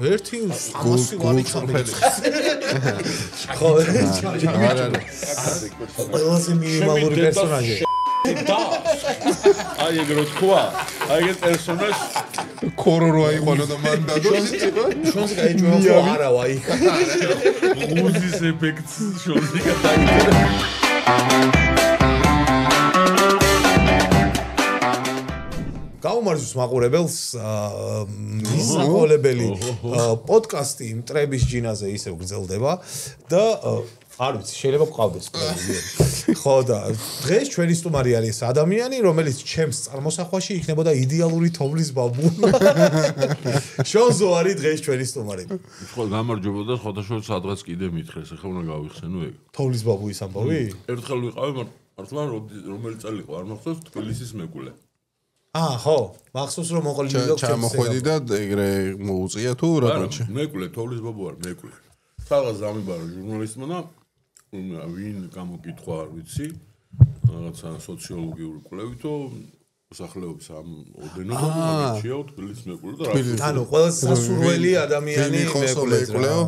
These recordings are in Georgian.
ერთი 300 ვარი ხამელი. ხო, ყველაზე მინიმალური პერსონაჟი. და აი ეგ რო თქვა, აი ეს პერსონაჟ კორორო აიყოლო და მან დადოს. შონს გაიჭვევა არა ვაი. მუზის ეფექტს შონს გაიჭვევა. გაუმარჯოს მაყურებელს მისაღოლებელი პოდკასტი მტრების ჯინაზე ისევ გრძელდება და არ ვიცი შეიძლება გყავდეს ხო და დღეს ჩვენი სტუმარი არის ადამიანი რომელიც ჩემს წარმოსახვაში იქნებოდა იდეალური თოვლის ბაბუა შონზო არის დღეს ჩვენი სტუმარი ხო გამარჯობა და სხვადასხვა სადღაც კიდე მითხრეს ახლა უნდა გავიხსენო ეგ თოვლის ბაბუის ამბავი ერთხელ ვიყავი მართლა რომელი წელი იყო არ მახსოვს თბილისის მეკულე ხო მახსოვს რომ მოყოლილი ჩამოხვედი და ეგრე მოუწია თუ რაღაცა მეკულე თოვლის ბაბუ არ მეკულე სადღაც დამიბარო ჟურნალისტმა და ვინ გამოკითხვა არ ვიცი რაღაცა სოციოლოგიური კვლევითო მოსახლეობის ამ ოდენობა გამიჩიო თბილისის მეკულე და რა ანუ ყველა სასურველი ადამიანი მეკულეო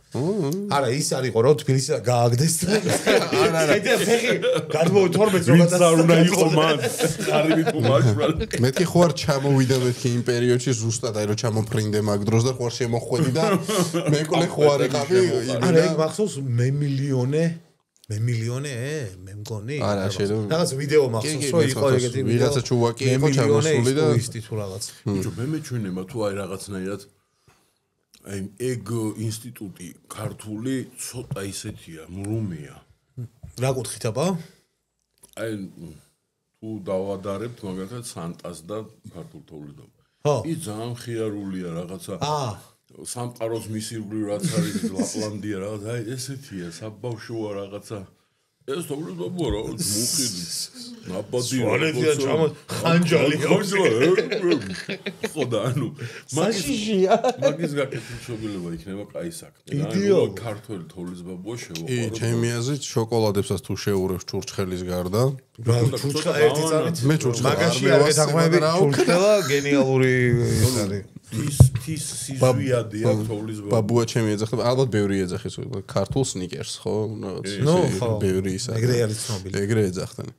არა ის არისო რომ თბილისი გააგდეს არა ფეხი გადმოვი 12 როგორც არ უნდა იყო მან არივით უმაშვრალ მეთქი ხო არ ჩამოვიდა მეთქი იმ პერიოდში ზუსტად აი რომ ჩამოფრინდე მაგ დროს და ხო არ შემოხვედი და მეკოლე ხო არ იყავი არა ეგ მახსოვს მე მილიონე მე მგონი არა შეიძლება რაღაც ვიდეო მახსოვს რომ იყო ეგეთი ვიღაცა ჩუვაკი იყო ჩამოსული და ისტი თუ რაღაც ბიჭო მე მეჩვენება თუ აი რაღაცნაირად აი ეგ ინსტიტუტი ქართული ცოტა ისეთია მრუმეა რა კუთხით აბა აი თუ დავადარებთ მაგალითად სანტას და ქართულ თოვლიდობ ის ძალიან ხიარულია რაღაცა სამყაროს მისირგვლივ რაც არის ლაპლანდია რაღაც აი ესეთია საბავშვოა რაღაცა ეს თოვლიდობო რა მუხიდი ნაბადი სვანეთია ჩამო ხანჯალი ხო და ანუ მაგის გაკეთების შეგიძლია იქნება კაი საქმე რა ქართული თოვლის ბაბუა შევაყარო ჩემი აზრით შოკოლადებსაც თუ შეურევს ჩურჩხელის გარდა ჩურჩხა ერთი წამით მე ჩურჩხა მაგაში არ გეთანხმები ჩურჩხელა გენიალური ეს არის თის სიზვიადია თოვლის ბაბუა ჩემი ეძახდა ალბათ ბევრი ეძახის ქართულ სნიკერს ხო რაღაც ბევრი ისა ეგრე არის ცნობილი ეგრე ეძახდნენ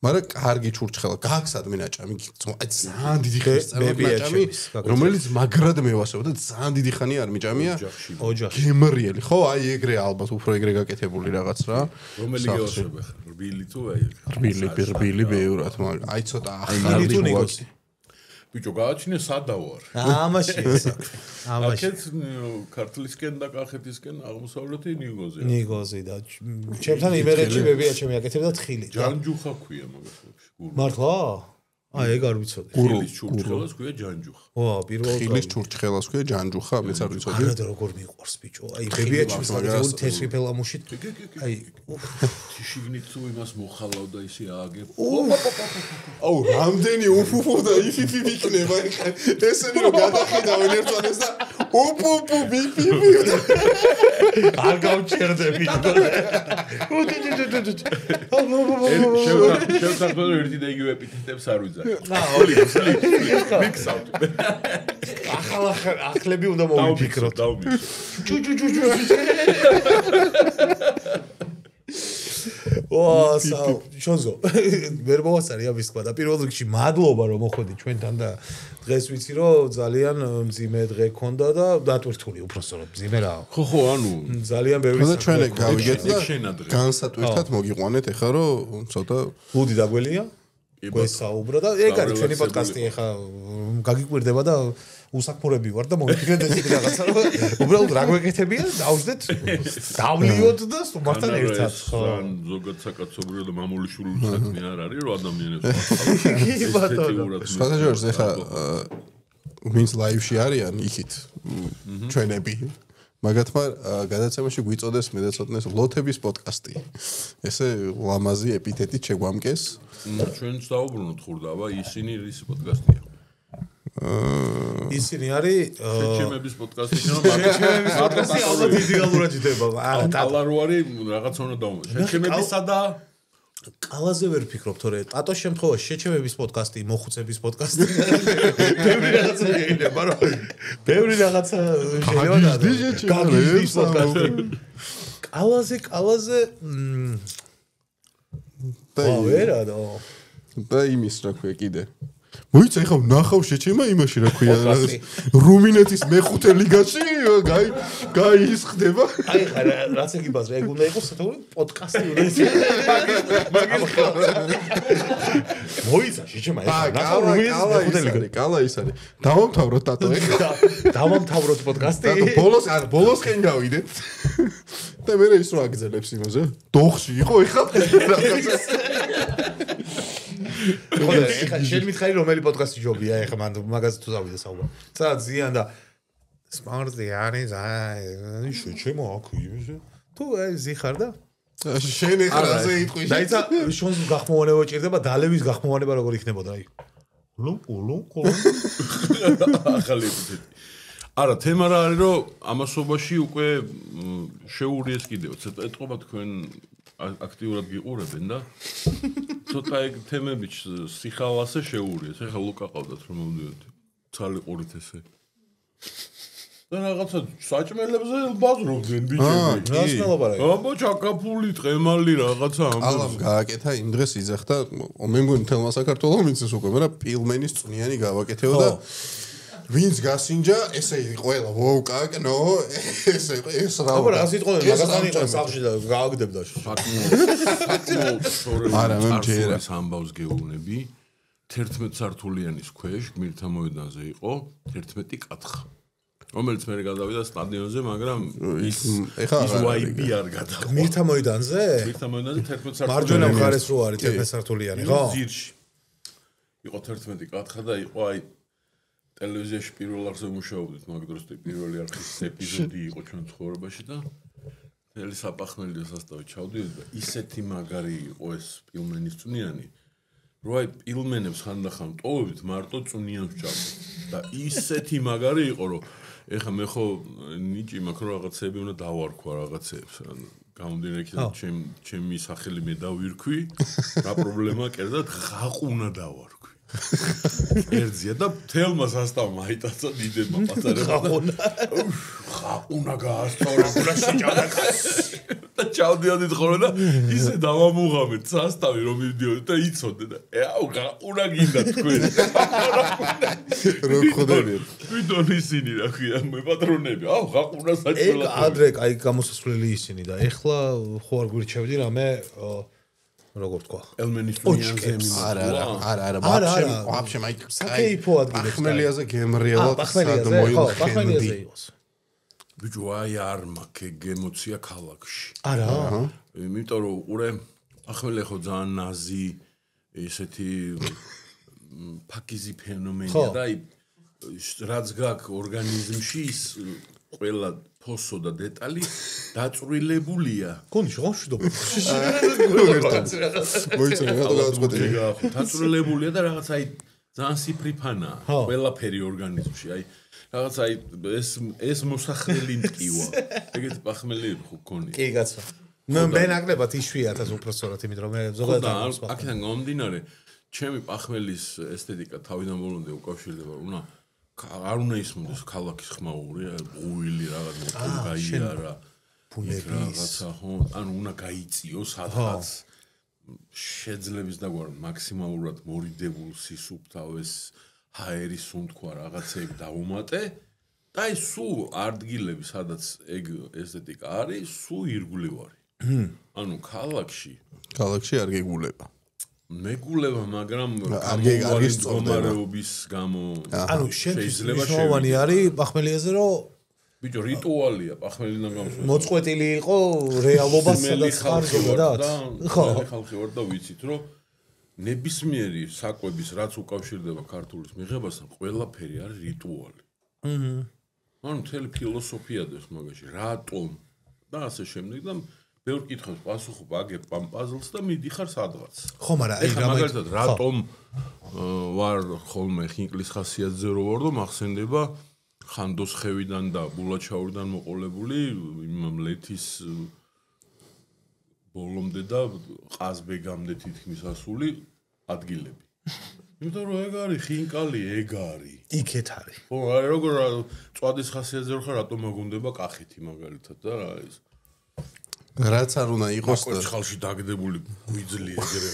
მაგრამ კარგი ჩურჩხელა გააქსადმე ნაჭამი აი ძალიან დიდი ხნის წარმო ნაჭამი რომელიც მაგრად მევასებოდა ძალიან დიდი ხანი არ მიჭამია ოჯახში გემრიელი ხო აი ეგრე ალბათ უფრო ეგრე გაკეთებული რაღაც რა რომელი გეოსება რბილი თუ აი რბილი ბევრად მაგრამ აი ცოტა ახალი თუ ნიგოსი ბიჭო გააჩინე სადავარ ამაში აქეთ ქართლისკენ და კახეთისკენ აღმოსავლეთი ნიგოზი და ჩემთან იმერეთში მებია ჩემი აკეთებდა თხილი ჯანჯუხა ქვია მაგას მართლა აი ეგ არ ვიცოდი ხილის ჩურჩხელას ქვია ჯანჯუხა პირველ ხილის ჩურჩხელას ქვია ჯანჯუხა მეც არ ვიცოდი არა და როგორ მიყვარს ბიჭო აი მებია ჩემს მაგას თეთრი ფელამუში აი შიგნით თუ იმას მოხალავდა ისე ააგებ აუ რამდენი უფუფუ და იფიფი იქნება ესენი რომ გადახედავენ ერთმანეთს და უფუფუ ბიფი არ გავჩერდები შევსახო ერთი და იგივე ეპითეტებს არ ვიძახ მიქსავთ ახლები უნდა მოვიფიქროთ შონზო ვერ მოვასწარი ამის თქვა და პირველ რიგში მადლობა რომ მოხვედი ჩვენთან და დღეს ვიცი რომ ძალიან მძიმე დღე გქონდა და დატვირთული უბრალოდ მძიმე რა ხო ანუ ძალიან ბევრი და ჩვენ გავიგეთ და განსატვირთად მოგიყვანეთ ეხლა რომ ცოტა ბუდი დაგველია გვესაუბრა და ეგ არის ჩვენი პოდკასტი ეხლა გაგიკვირდება და უსაქმურები ვარ და მოვიფიქრეთ ესეთი რაღაცა რომ უბრალოდ რა გვეკეთებია დავждეთ დავლიოთ და სტუმართან ერთად ხო ზოგადად საკაცობრიო და მამულიშვილ საქმე არ არის რომ ადამიანებს სხვადასხვა ეხლა ვინც ლაივში არიან იქით ჩვენები მაგათმა გადაცემაში გვიწოდეს მე და ცოტნეს ლოთების პოდკასტი ესე ლამაზი ეპითეტით შეგვამკეს ჩვენც დაუბრუნოთ ხურდავა ისინი რის პოდკასტია ისინი არის შეჩემების პოდკასტი რომ შეჩემების პოდკასტი ალბათ იდეალურად ჯდება არა ტალარო არის რაღაც უნდა დავუმო შეჩემებისა და კალაზე ვერ ფიქრობ, თორე ტატოს შემთხვევაში შეჩემების პოდკასტი, მოხუცების პოდკასტი. ბევრი რაღაცა შეიძლება, მაგრამ ბევრი რაღაცა შეიძლება გაგიჟდის პოდკასტი. კალაზე ვერა და იმის რა ქვია კიდე. მოიცა ეხლა ნახავ შეჩემა იმაში რა ქვია რუმინეთის მეხუთე ლიგაში გაის ხდება. აი ხა რაც ეგ იბაზრე, ეგ უნდა იყოს საერთოდ პოდკასტი უნდა იყოს. მოიცა შეჩემა ეხლა ნახავ რუმინეთის მეხუთე ლიგაში. კალა ის არის. დავამთავროთ ტატო ეხლა. დავამთავროთ პოდკასტი. ბოლოსკენ გავიდეთ. და მე ის რა აგზელებს იმაზე. დოხში იყო ეხლა რაღაცა. ხოდა შენ მითხარი რომელი პოდკასტი ჯობია ეხლა მან მაგაზე თუ დავიდე საუბარი. სადაც ზიან და სპორტი არის აი შეჩემო აქ იმის თუ აი ზიხარ და შენ ეხლა რაზე იტყვი? დაიცა შონს გახმოვანება ჭირდება დალევის გახმოვანება როგორ იქნებოდა აი. ახალი არა თემა რა არის რომ ამასობაში უკვე შეურიეს კიდევ ცოტა ეთყობა თქვენ აქტიურად გიყურებენ და ცოტა ეგ თემები სიხალასე შეურიეს. ეხლა ლუკა ყავდათ რომ მოვიდეთ ცალი ყურით ესე. და რაღაცა საჭმელებზე ბაზრობდნენ ბიჭები. რას მელაპარაკე? აბა ჩაკაფული ტყემალი რაღაცა ალამ გააკეთა იმ დღეს იძახდა მე მგონი თელმა საქართველოს მიცეს უკვე მაგრამ პილმენის წვნიანი გავაკეთეო და ვინც გასინჯა ესე ყველა ვოუკაკნო ესე ეს რა აბა რა სიტყვები მაგასთან იყო სახში და გააგდებდა არა მე მჯერა ამბავს გეუბნები 11 სართულიანის ქვეშ გმირთა მოედანზე იყო 11 კათხა რომელიც მე გადავიდა სტადიონზე მაგრამ ის ვაიბი არ გადავა გმირთა მოედანზე 11 სართულიანი მარჯვენა მხარეს რო არის 11 სართულიანი ხო ზირში იყო 11 კათხა და იყო აი ტელევიზიაში პირველ არხზე მუშაობდით მაგ დროს პირველი არხის ეპიზოდი იყო ჩვენ ცხოვრებაში და თელი საფახმელი სასტავი ჩავდივით და ისეთი მაგარი იყო ეს პილმენის წვნიანი რომ აი პილმენებს ხანდახან ტოვებით მარტო წვნიანს ვჭამთ და ისეთი მაგარი იყო რომ ეხა მე ხო ნიჭი მაქვს რომ რაღაცები უნდა დავარქვა რაღაცებს გამომდინარე იქიდან ჩემი სახელი მე დავირქვი რა პრობლემა კერძად ღაყუნა დავარქვი ერთზია და თელმა სასტავმა აიტაცა დიდებმა პატარებმა ხაყუნა გაასწორა და ჩავდიოდით ხოლმე და ისე დავამუღამეთ სასტავი რომ მივდიოდით და იცოდე და აუ ხაყუნა გინდა თქვენ რო ხოდები ვიდონ ისინი რა ქვია მე პატრონები აუ ხაყუნა საჭმელა ეგ ადრე აი გამოსასვლელი ისინი და ეხლა ხო არ გვირჩევდი რამე როგორ თქვა ელმენის წვნიანზე არა ვაფშე მაი საკეიფო ადგილებს ახმელიაზე გემრიელად ბახმელიაზე იყოს ბიჭო აი არ მაქვს ემოცია ქალაქში არა იმიტომ რომ უყურე ახმელი ხო ძალიან ნაზი ესეთი ფაქიზი ფენომენია და აი რაც გაქვს ორგანიზმში ის ყველა ფოსო და დეტალი დაწვრილებულია. გონი შევშვიდობ. მოიწევი რა გადაწყვეტილი. დაწვრილებულია და რაღაც აი ძალიან სიფრიფანაა. ყველაფერი ორგანიზმში. აი რაღაც აი ეს მოსახლელი მტკივა. ეგეთი პახმელი ხო გონი. კი კაცო. მე ნაკლებად იშვიათას უпроსორად იმით რომ მე ზოგადად აქედან გამომდინარე ჩემი პახმელის ესთეტიკა თავიდან ბოლომდე უკავშირდება უნდა არ უნდა ისმოდეს ქალაქის ხმაური, უილი რაღაც მოთგაიარა, რაღაცა ხო, ანუ უნდა გაიწიო სადღაც შეძლების დაგვარ მაქსიმალურად მორიდებულ სისუფთავეს ჰაერის სუნთქვა რაღაცეები დაუმატე და აი სულ ადგილები სადაც ეგ ესთეტიკა არის, სულ ირგვლივარი. ანუ ქალაქში არ გეგულება. მეგულება, მაგრამ არის მდგომარეობის გამო ანუ შეიძლება მნიშვნელოვანი არის პახმელიაზე რომ ბიჭო რიტუალია პახმელიდან გამოსვლა მოწყვეტილი იყო რეალობა სადაც ხარჯობდა ხო ხალხი ვარ და ვიცით რომ ნებისმიერი საკვების რაც უკავშირდება ქართულის მიღებასთან ყველაფერი არის რიტუალი ანუ მთელი ფილოსოფია დებს მაგაში რატომ და ასე შემდეგ და ბევრ კითხავს პასუხობ აგებ პაზლს და მიდიხარ სადღაც. ხო, მაგრამ აი მაგალითად რატომ ვარ ხოლმე ხინკლის ხასიათზე რო ვარ და მახსენდება ხანდოსხევიდან და ბულაჩაურიდან მოყოლებული იმ მლეთის ბოლომდე და ყაზბეგამდე თითქმის ასული ადგილები. იმიტომ რომ ეგ არის ხინკალი, ეგ არის. იქეთ არის. ხო, როგორ წვადის ხასიათზე ხარ, რატომ მაგუნდება კახეთი მაგალითად და რა ის. რაც არ უნდა იყოს და ხალში დაგდებული გვიძლი ეგრე.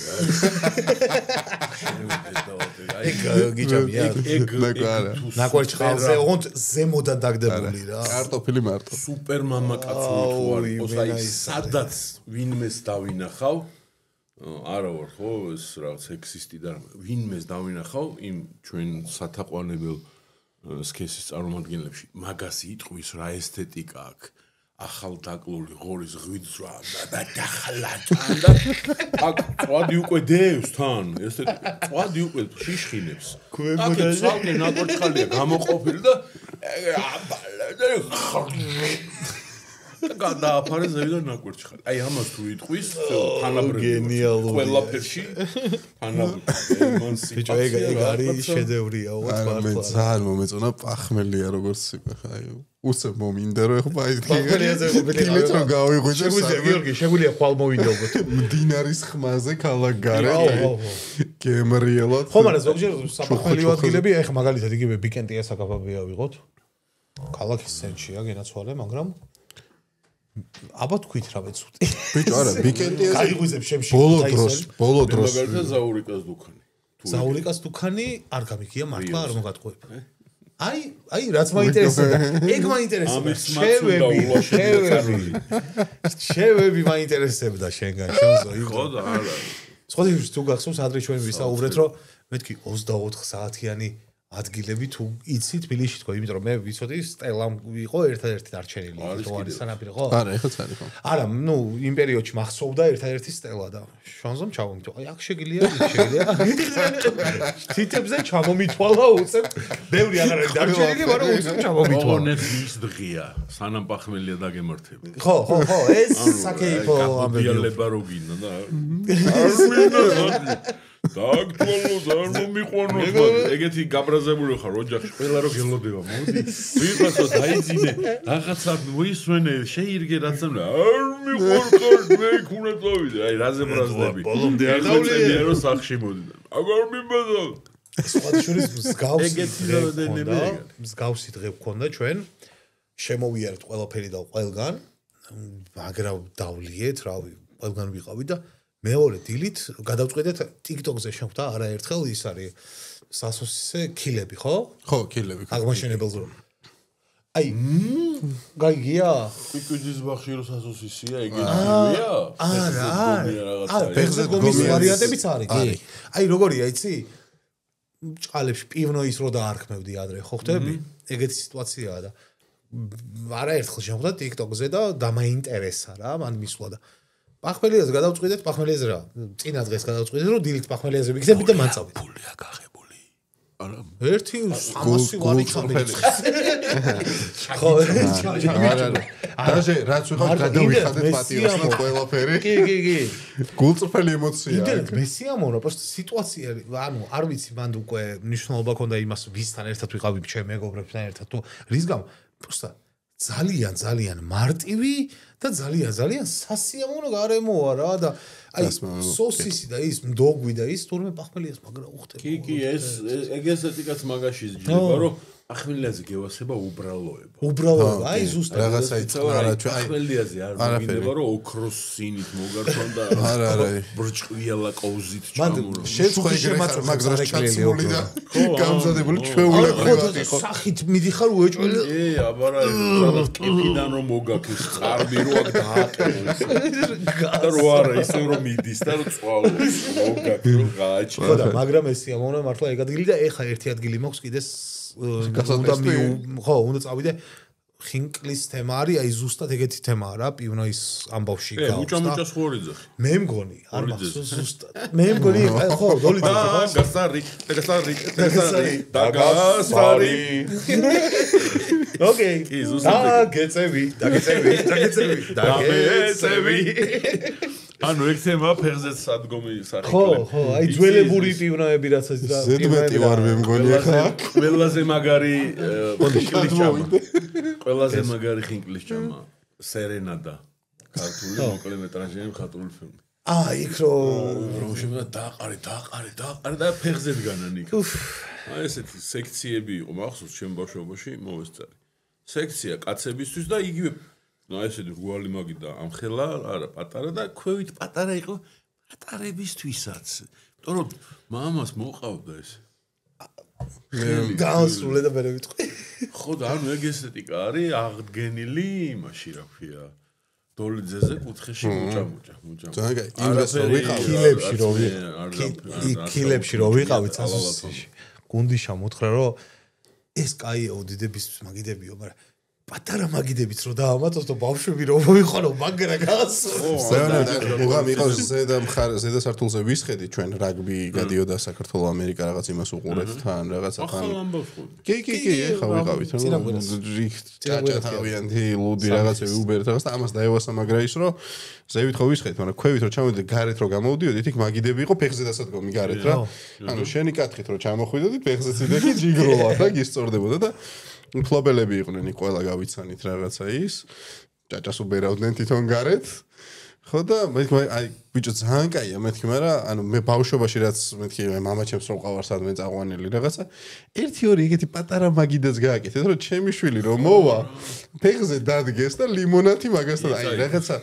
ეგ გიჭამია. ეგ ნაკვერ ხალზე ოღონდ ზემოდან დაგდებული რა. კარტოფილი მარტო. სუპერ მამაკაცური თუ არის, აი სადაც ვინმეს დავინახავ არა ვარ ხო ეს რაღაც სექსისტი და ვინმეს დავინახავ იმ ჩვენ სათაყვანებელ სქესის წარმომადგენლებში მაგას იტყვის რა ესთეტიკა აქვს ახალ დაკლული ღორის ღვიძლ და დახალატან და აქ წვადი უკვე დევს თან ესთეტიკა წვადი უკვე შიშხინებს აქ ცალკე ნაკურთხალია გამოყოფილი და გადააფარე ზევიდან ნაკვერჩხალი. აი ამას თუ იტყვის, თანაბრები ყველაფერში თანაბრები. ეგ არის შედევრია, მართლა. მე ძალიან მომეწონა პახმელია როგორც είπε, აი უსე მომინდა რომ ეხლა აი დილით რომ გავიღვიძე. შეგვიძლია გიორგი, შეგვიძლია ხვალ მოვინდობოთ. მდინარის ხმაზე ქალაქ გარეთ. გემრიელად. ხო, მაგრამ ზოგჯერ საფრთხელი ადგილები, აი ხა მაგალითად იგივე ბიკენტია საკაფაბია ვიღოთ. ქალაქის ცენტრშია გენაცვალე, მაგრამ აბა თქვით რა მეცუდი. ბიჭო არა, ბიკენტია. გაიღვიძებ შემში. ბოლო დროს. მაგალითად ზაურიკას დუქანი. ზაურიკას დუქანი არ გამიქია მართლა არ მოგატყუება. აი რაც მაინტერესებდა. ეგ მაინტერესებდა. შევები მაინტერესებდა შენგან შენზო იყო. ხო და არა. სხვა თუ გახსოვს ადრე ჩვენ ვისაუბრეთ რომ მეთქი 24 საათიანი ადგილები თუ იცი თბილისში თქო, იმიტომ რომ მე ვიცოდი სტელამ იყო ერთადერთი დარჩენილი, თუ არის სანაპირო, ხო? არა, ეხლაც არის ხო. არა, ნუ იმ პერიოდში მახსოვდა ერთადერთი სტელა და შანზომ ჩავომიტო. აი, აქ შეგილია, იქ შეგილია. თითებზე ჩამომითვალა უცებ. ბევრი აღარ არის დარჩენილი, მაგრამ უცებ ჩამომითვალა. ნეტფლიქს დღია, სანამ პახმელია დაგემართება. ხო, ეს საკეიფო ამბიალება რო გინდა და არ მინდა დაგტვალო და არ მომიყვანო ეგეთი გაბრაზებული ხარ ოჯახში ყველა რო გელოდება მოდი ვიღაცა დაიძინე რაღაცა მოისვენე შეირგე რაცა არ მიყვარხარ მე ქუნა წავიდე აი რაზე ბრაზდები ბოლომდე არ დავლიე რო სახში მოდი აგარ მიმბაზო სხვადასხვის მსგავსი დღე გქონდა ჩვენ შემოვიარეთ ყველაფერი და ყველგან მაგრამ დავლიეთ რავი ყველგან ვიყავი და მეორე დილით გადავწყვეტეთ TikTok-ზე შეხვდა არაერთხელ ის არის სასოსისე ქილები, ხო? ხო, ქილები. აღმაშენებელზე. აი, გაიგია? კვიკვიძის ბაღში რო სასოსისია, ეგეთია? არა. ფეხზე გომის ვარიანტებიც არის, კი. აი, როგორია, იცი? ჭყალებში პივნოის რო დაარქმევდი ადრე, ხო ხდები? ეგეთი სიტუაციაა და არაერთხელ შეხვდა TikTok-ზე და დამაინტერესა რა, მან მისვლა და პახმელიაზე გადავწყვიტეთ, პახმელიაზე რა. წინა დღეს გადავწყვიტეთ, რომ დილით პახმელიაზე ვიქცები და მან წავიდე. ფულია გაღებული. არა, 1.300 ვარი ჩამოიწეს. ხო, არა. არაზე რაც ვიყავ გადავიხადეთ პატიოსთან ყველაფერი. კი. გულწრფელი ემოცია. იმდენად მესიამოვნო, просто სიტუაცია, ანუ არ ვიცი მან უკვე მნიშვნელობა ქონდა იმას, ვისთან ერთად ვიყავი, ჩემ მეგობრებთან ერთად თუ რის გამო, просто ძალიან მარტივი და ძალიან სასიამოვნო გარემოა რა და აი სოსისი და ის მდოგვი და ის თურმე პახმელიას მაგრამ უხდება. კი, ეგ ესეთიკაც მაგაში ძილება რომ პახმელიაზე გევასება უბრალოება. აი ზუსტად რაღაცა იცარა ჩვენ აი პახმელიაზე არ მოგიდება რომ ოქროს სინით მოგარჩონ და არა ბრჭყიალა კოუზით ჩამორო. შეცხო ეგრე მაგზრას ჩაცმული და გამზადებული ჩვეულებრივად იყო. სახით მიდიხარ უეჭველი. აბარა რაღაც კიფიდან რომ მოგაქეს ყარბი რო აქ დააყენოს. და რო არა ისე რომ მიდის და რო წვალო მოგაქ რო გააჩი. ხო და მაგრამ ეს სიამოვნო მართლა ეგ ადგილი და ეხა ერთი ადგილი მაქვს კიდეს უნდა წავიდე ხინკლის თემა არის აი ზუსტად ეგეთი თემაა რა პივნოის ამბავში გავს და უჭამუჭას ხორიძე მე მგონი არ მახსოვს ზუსტად მე მგონი ხო დოლიძე დაგასარი ოკეი დაგეცევი ანუ ეგ თემა ფეხზეც სადგომი სახე ხო აი ძველებური პივნოები რაც ეს და ზედმეტი ვარ მე მგონი ახლა ყველაზე მაგარი ხინკლის ჭამა ყველაზე მაგარი ხინკლის ჭამა სერენადა ქართული მოკლემეტრაჟიანი მხატვრული ფილმი. იქ რომ შემდგა დაყარე და ფეხზე დგანან იქ. ესეთი სექციები იყო მახსოვს ჩემ ბავშვობაში მოვესწარი. სექცია კაცებისთვის და იგივე ესეთი რუალი მაგიდა ამხელა არა პატარა და ქვევით პატარა იყო პატარებისთვისაც. იმიტომ რომ მამას მოყავდა ეს. დაასრულე და მე ვიტყვი. ხო და ანუ ეგ ესთეტიკა არის აღდგენილი იმაში რა ქვია. დოლიძეზე კუთხეში მოჭამოჭა. ძალიან კაი. ინვესტო ვიყავი. კილებში რო ვიყავით სასუსტში. გუნდიშა მოთხრა რომ ეს კაია უდიდებისთვის მაგიდებიო, მაგრამ პატარა მაგიდებიც რო დაამატოს და ბავშვები რო მოიყვანო მაგრა გასო. მოგამ იყოს ზედა სართულზე ვისხედი ჩვენ რაგბი გადიოდა საქართველოს ამერიკა რაღაც იმას უყურეთ თან რაღაცა თან. ახალ ამბავს ხო? კი, ეხა ვიყავით. ჭაჭათავიანთი ლუდი რაღაცები უბერთ რაღაც და ამას დაევასამაგრა ის რომ ზევით ხო ვისხედით, მაგრამ ქვევით რო ჩამოვიდეთ გარეთ რო გამოვდიოდით, იქ მაგიდები იყო ფეხზე დასადგომი გარეთ რა. ანუ შენი კათხით რო ჩამოხვიდოდით, ფეხზეც იდექი ჯიგროლა რა გისწორდებოდა და ფლობელები იყვნენ იქ ყველა გავიცანით რაღაცა ის ჭაჭას უბერავდნენ თვითონ გარეთ ხო და აი ბიჭო ძალიან კაია მეთქი მაგრამ ანუ მე ბავშვობაში რაც მეთქი მამაჩემს რო ყავარ სადმე წაყვანილი რაღაცა 1-2 ეგეთი პატარა მაგიდაც გააკეთეთ რომ ჩემი შვილი რომ მოვა ფეხზე დადგეს და ლიმონათი მაგასთან აი რაღაცა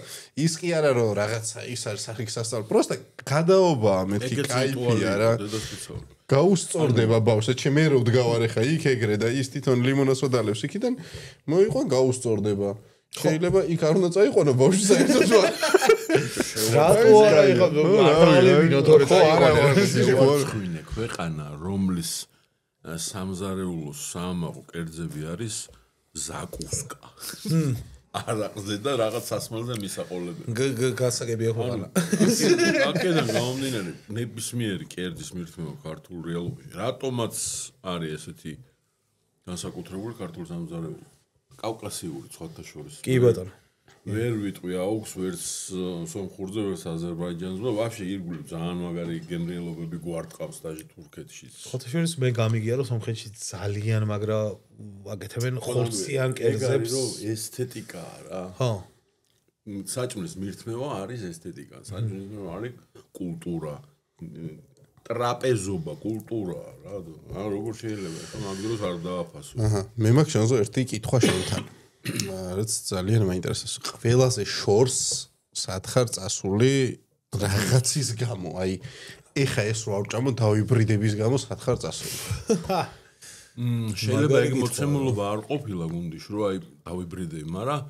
ის კი არა რომ რაღაცა ის არის სახისასწავლო პროსტა გადაობა მეთქი кайფია რა გაუსწორდება ბავშვს მე რო ვდგავარ ხა იქ ეგრე და ის თვითონ ლიმონას ვდალებს იქიდან მოიყვან გაუსწორდება შეიძლება იქ არ უნდა წაიყვანო ბავშვი საერთოდ რატო არა ეხა მართალი ნოტორი წაიყვანო ქვეყანა რომლის სამზარეულოს საამაყო კერძები არის ზაკუსკა არაყზე და რაღაც სასმელზე მისაყოლებები გასაგებია ხოლმე აქედან გამომდინარე ნებისმიერი კერძის მირთმევა ქართულ რეალობაში რატომაც არის ესეთი განსაკუთრებული ქართულ სამზარეულო კავკასიური სხვათა შორის კი ბატონო ვერ ვიტყვი აუქს ვერც სომხურზე ვერც აზერბაიჯანზე ვაფშე ირგვლივ ძალიან მაგარი გენრიელობები გვარტყავს დაჟე თურქეთში სხვათა შორის მე გამიგია რომ სომხეთში ძალიან მაგრა აკეთებენ ხორციან კერძებს ესთეტიკაა რა ხო საჭმლის მირთმევა არის ესთეტიკა საჭმლის მირთმევა არის კულტურა ტრაპეზობა კულტურაა რა ანუ როგორ შეიძლება ახლა მაგდროს არ დააფასო მე მაქვს შანსო ერთი კითხვა შენთან რაც ძალიან მაინტერესებს ყველაზე შორს სათხარ წასული რაღაცის გამო აი ეხა ეს რო ავჭამო დავიბრიდების გამო სათხარ წასული შეიძლება ეგ მოცემულობა არ ყოფილა გუნდში რომ აი დავიბრიდები მაგრამ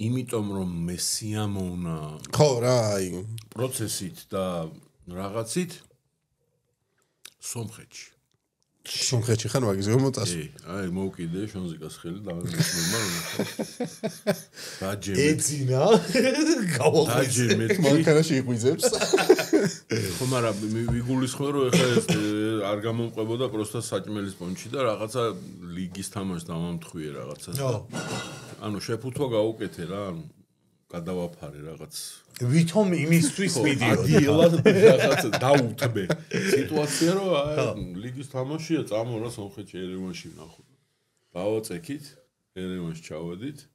იმიტომ რომ მე სიამოვნა ხო რა აი პროცესით და რაღაცით სომხეთში ხან მაგის გამო წასული აი მოვკიდე შონზიკას ხელი და დაჯე ეძინა გავაღვიძე მანქანაში იყვიზებს ხო მაგრამ ვიგულისხმე რომ ეხლა ეს არ გამომყვებოდა პროსტა საჭმელის პონჩი და რაღაცა ლიგის თამაშს დამამთხვიე რაღაცას ანუ შეფუთვა გაუკეთე რა ანუ გადავაფარე რაღაც ვითომ იმისთვის მიდიოდი ადგილად რაღაც დაუთმე სიტუაცია რომ ლიგის თამაშია წამორა სომხეთში ერევანში ნახო დავაწექით ერევანში ჩავედით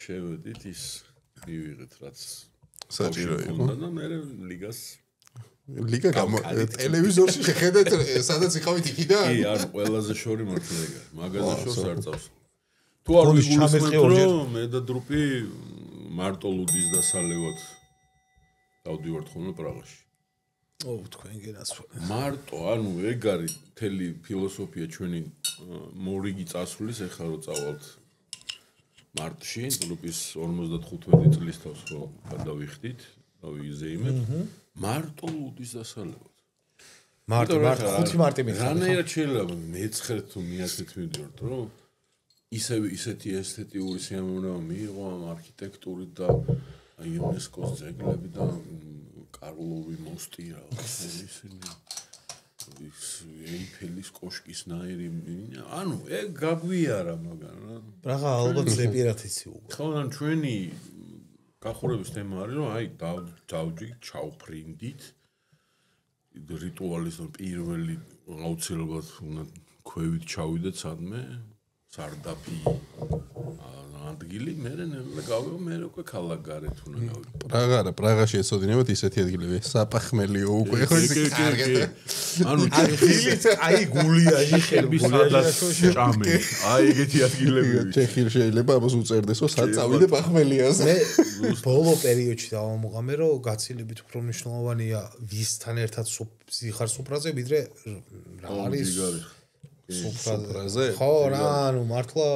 შევედით ის მივიღეთ რაც საჭირო იყო და მე ლიგას ლიგა ტელევიზორში შეხედეთ სადაც იყავით იქიდან კი არ ყველაზე შორი მართლა მაგაზე შორს არ წავს თუ არ ვიგულისხმებ მე და დრუპი მარტო ლუდის დასალევად დავდივართ ხოლმე პრაღაში. თქვენ გენასვლა. მარტო, ანუ ეგ არის მთელი ფილოსოფია ჩვენი მორიგი წასulis ეხლა რო წავალთ მარტში, დრუპის 55 წლის თავს რო გადავიხდით, დავიზეიმეთ. მარტო ლუდის დასალევად. მარტო 5 მარტი მითხარ. რანაირად შეიძლება მე-9 თუ მე-10 მივიდივართ, რომ ისეთი ესთეტიური სიამოვნა მიიღო ამ არქიტექტურით და იუნესკოს ძეგლები და კარლოვი მოსტი რა ისინი ის ეიფელის კოშკის ნაირი ანუ ეგ გაგვიარა მაგრამ რა ალბათ ზეპირათიცი უკვე ხო ან ჩვენი გახურების თემა არის რომ აი დავჯი ჩავფრინდით რიტუალის პირველი აუცილებლად უნდა ქვევით ჩავიდეთ სადმე სარდაფი ადგილი, მე ნელა გავიო, მე უკვე ქალაქ გარეთ უნდა პრაღა, გავიდე. პრაღაში ეცოდინებათ ისეთი ადგილები, საფახმელიო უკვე ხო ისე კარგად. ანუ აი გულია იხები ჭამე. აი ეგეთი ადგილები. ჩეხილი შეიძლება ამას უწერდეს, რომ სად წავიდე ფახმელიაზე. მე ბოლო პერიოდში დავამოყამე, რომ გაცილებით უფრო მნიშვნელოვანია ვისთან ერთად ზიხარ სუფრაზე, ვიდრე რა არის სუფრაზე. ხო, რა, ანუ მართლა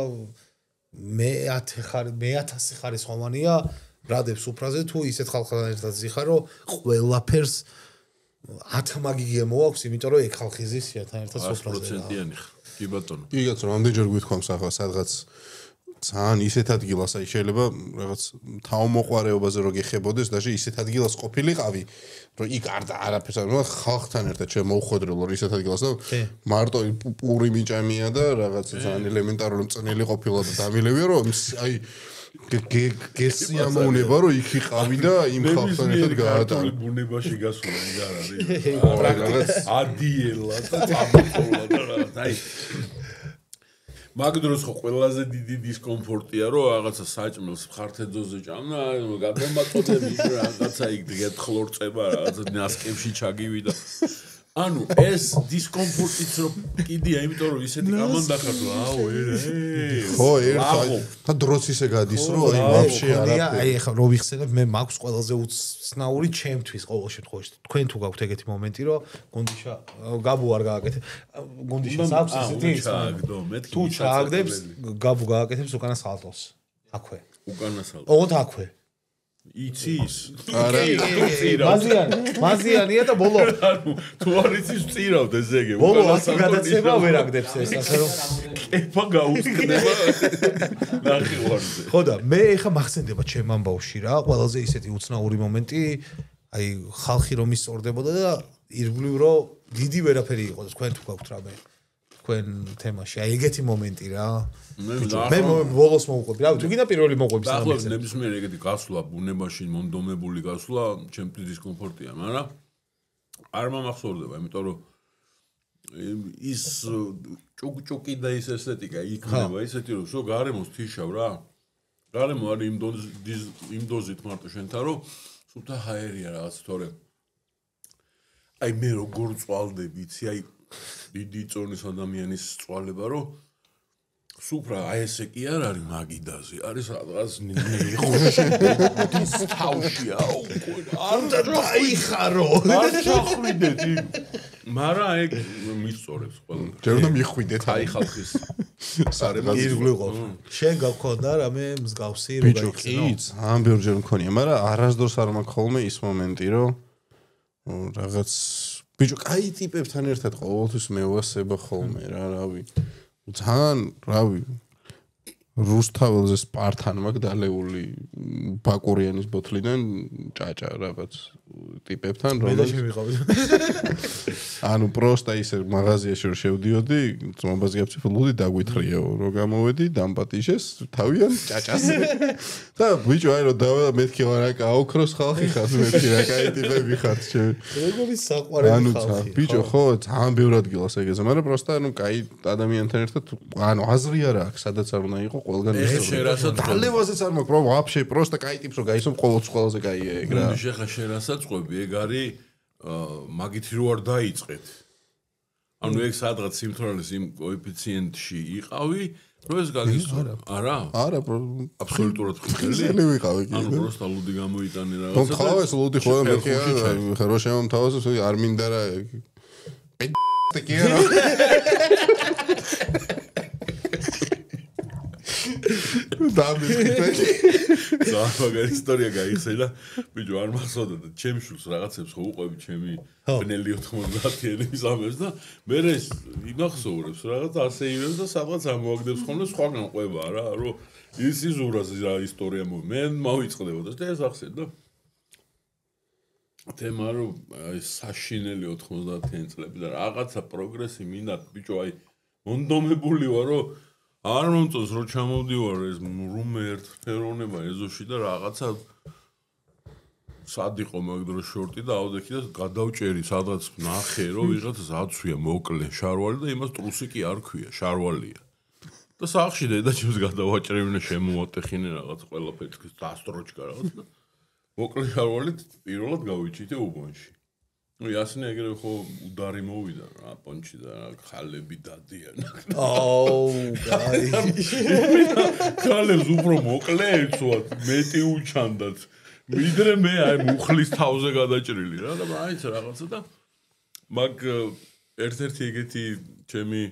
მე-1000 ხარისხოვანია ბრადებს სუფრაზე თუ ისეთ ხალხთან ერთად ზიხარ, რომ ყველაფერს 10 მაგიგია მოაქვს, იმიტომ რომ ეგ ხალხი ზისია თან ერთად სუფრაზე. 100%-იანი ხარ. კი ბატონო. იგაც რამდენჯერ გვითხოვს ახლა სადღაც ძალიან ისეთ ადგილას აი შეიძლება რაღაც თავმოყარეობაზე რო გეხებოდეს და ისეთ ადგილას ყოფილიყავი რომ იქ არაფერს არ ხალხთან ერთად შემოვხვედრილო ისეთ ადგილას და მარტო პური მიჭამია და რაღაც ძალიან ელემენტარული მწნელი ყოფილა და დამილევია რომ აი გესიამოვნება რომ იქ იყავი და იმ ხალხთან ერთად გაატარ ბუნებაში გასულა ეგ არ არის ადიელა და წამოწოლა და რაღაც აი მაგ დროს ხო ყველაზე დიდი დისკომფორტია რომ რაღაცა საჭმელს ხართეძოზე ჭამნა გადამაწოდები რაღაცა იქ გეთხლორწება რაღაცა ნასკებში ჩაგივიდა ანუ ეს დისკომფორტიც რომ კიდია იმიტომ რომ ისეთი გამანდახარ რომ აუ ხო და დროს ისე გადის რომ აი ვაფშე არაფერი აი ხა რო ვიხსენებ მე მაქვს ყველაზე უცნაური ჩემთვის ყოველ შემთხვევაში თქვენ თუ გაქვთ ეგეთი მომენტი რომ გონდიშა გაბუ არ გააკეთე გონდიშას აქვს ესეთი თუ ჩააგდებს გაბუ გააკეთებს უკანა სალტოს აქვე უკანა სალტო ოღონდ აქვე იცის არა მაზიანია და ბოლო თუ არ იცის წირავთ ეს ეგე ბოლო ასე გადაცემა ვერ აგდებს ეს ასე რომ კეფა გაუხდება ნახევარზე ხო და მე ეხა მახსენდება ჩემ ამბავში რა ყველაზე ისეთი უცნაური მომენტი აი ხალხი რომ ისწორდებოდა და ირგვლივ რომ დიდი ვერაფერი იყო თქვენ თუ გაქვთ რამე თქვენ თემაში აი ეგეთი მომენტი რა მე ბოლოს მოვყვები რა თუ გინდა პირველი მოვყვები ახლა ნებისმიერ ეგეთი გასვლა ბუნებაში მომდომებული გასვლა ჩემთვის დისკომფორტია მაგრამ არ მომახსოვრდება იმიტომ რომ ის ჭუკჭუკი და ის ესთეტიკა იქნება ისეთი რომ შო გარემოს თიშავ რა გარემო არის იმ დოზით მარტო შენთან რომ სულთა ჰაერია რაღაც თორე აი მე როგორ წვალდები იცი აი დიდი წონის ადამიანის წვალება რომ სუფრა აი ესე კი არ არის მაგიდაზე არის რაღაც ნიხოშე თავშია უკვე არ დაიხარო არ ჩახვიდეთ მაგრამ ეგ მისწორებს ყველა ჯერ უნდა მიხვიდეთ აი ხალხის ირგვლივ ყოფ შენ გაგქონდა რამე მსგავსი რო გაიხსენო კი ძალიან ბევრჯერ მქონია მაგრამ არასდროს არ მაქვს ხოლმე ის მომენტი რომ რაღაც ბიჭო კაი ტიპებთან ერთად ყოველთვის მეუასება ხოლმე რა რავი ძალიან რავი რუსთაველზე სპარტან მაქვს დალეული ბაკურიანის ბოთლიდან ჭაჭა რაღაც ტიპებთან რომელიც ანუ პროსტა ისე მაღაზიაში რომ შევდიოდი ძმობას გაფციფლუდი დაგვითხრიაო რომ გამოვედი დამპატიშეს თავიან ჭაჭას და ბიჭო აი რომ დავა მეთქი რა გაოქროს ხალხი ხარ მეთქი რა კაი ტიპები ხარ როგორი საყვარელი ხალხი ბიჭო ხო ძალიან ბევრ ადგილას ეგეზე მაგრამ პროსტა ანუ კაი ადამიანთან ერთად ანუ აზრი არ აქვს სადაც არ უნდა იყო ყველგან შერასაც დალევაზეც არ მაქვს რომ ვაფშე პროსტა კაი ტიპს რომ გაისო ყველაზე კაია ეგ რა შეხა შერასაც ყვები ეგ არის მაგითი რო არ დაიწყეთ ანუ ეგ სადღაც სიმთვრალის იმ კოეფიციენტში იყავი რომ ეს გაგისწორა არა არა აბსოლუტურად ხელი ვიყავი კი ანუ პროსტა ლუდი გამოიტანე რაღაცა რომ ხავ ეს ლუდი ხო მე კი რა შემომთავაზებს არ მინდა რა კი რა ზააგარ ისტორია გაიხსენა ბიჭო არ მახსოვდა ჩემ შულს რაღაცებს ხო უყვები ჩემი ბნელი 90-იანის ამებს და მე ეს იმახსოვრებს რაღაც ასე ივებს და სადღაც ამოაგდებს ხოლმე სხვაგან ყვება რა რომ ის იზურას რა ისტორია მე მოვიწყდებოდა და ეს ახსენდა თემა რომ აი საშინელი 90-იან წლები და რაღაცა პროგრესი მინდა ბიჭო აი მონდომებული ვარ რომ არ მომწონს რომ ჩამოვდივარ ეს რუმე ერთფეროვნება ეზოში და რაღაცა სად იყო მაგ დროს შორტი და ავდექი და გადავჭერი სადღაც ნახე რომ ვიღაც ზაცვია მოკლე შარვალი და იმას ტრუსი კი არ ქვია შარვალია და სახში დედაჩემს გადავაჭრევინე შემოატეხინე რაღაც ყველაფერი დასტროჩკა რაღაც და მოკლედ ხარვალით პირველად გავიჩიტე უბანში. ნუ იასინე ეგრევე ხო უდარი მოვიდა რა პონჩი და ხალები დადიან. კაი. ხალებს უფრო მოკლე ეცვათ, მეტი უჩანდათ. მიდრე მე აი მუხლის თავზე გადაჭრილი რა და აიც რაღაცა და მაგ ერთ-ერთი ეგეთი ჩემი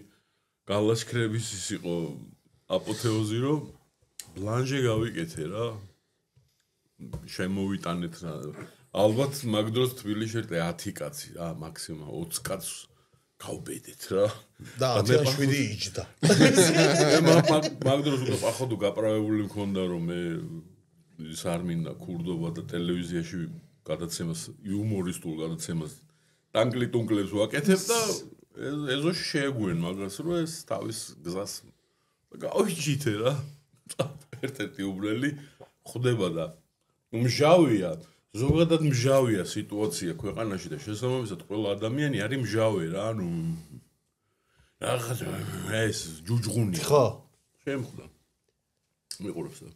გალაშქრების ის იყო აპოთეოზი რომ ბლანჟე გავიკეთე რა შემოვიტანეთ რა ალბათ მაგ დროს თბილისში ერთ 10 კაცი რა მაქსიმუმ 20 კაცს გავბედეთ რა და 17 იჯდა მაგ დროს უკვე ახალ გაპრავებული მქონდა რომ მე ის არ მინდა ქურდობა და ტელევიზიაში გადაცემას იუმორისტულ გადაცემას ტანკლი-ტუნკლებს ვაკეთებ და ეზოში შეეგუენ მაგას რომ ეს თავის გზას გავიჩიტე რა ერთ-ერთი უბრალი ხდება და მჟავია ზოგადად მჟავია სიტუაცია ქვეყანაში და შესაბამისად ყველა ადამიანი არის მჟავე რა ანუ რაღაც ეს ჯუჯღუნი ხო შემხვდა მიყურებს და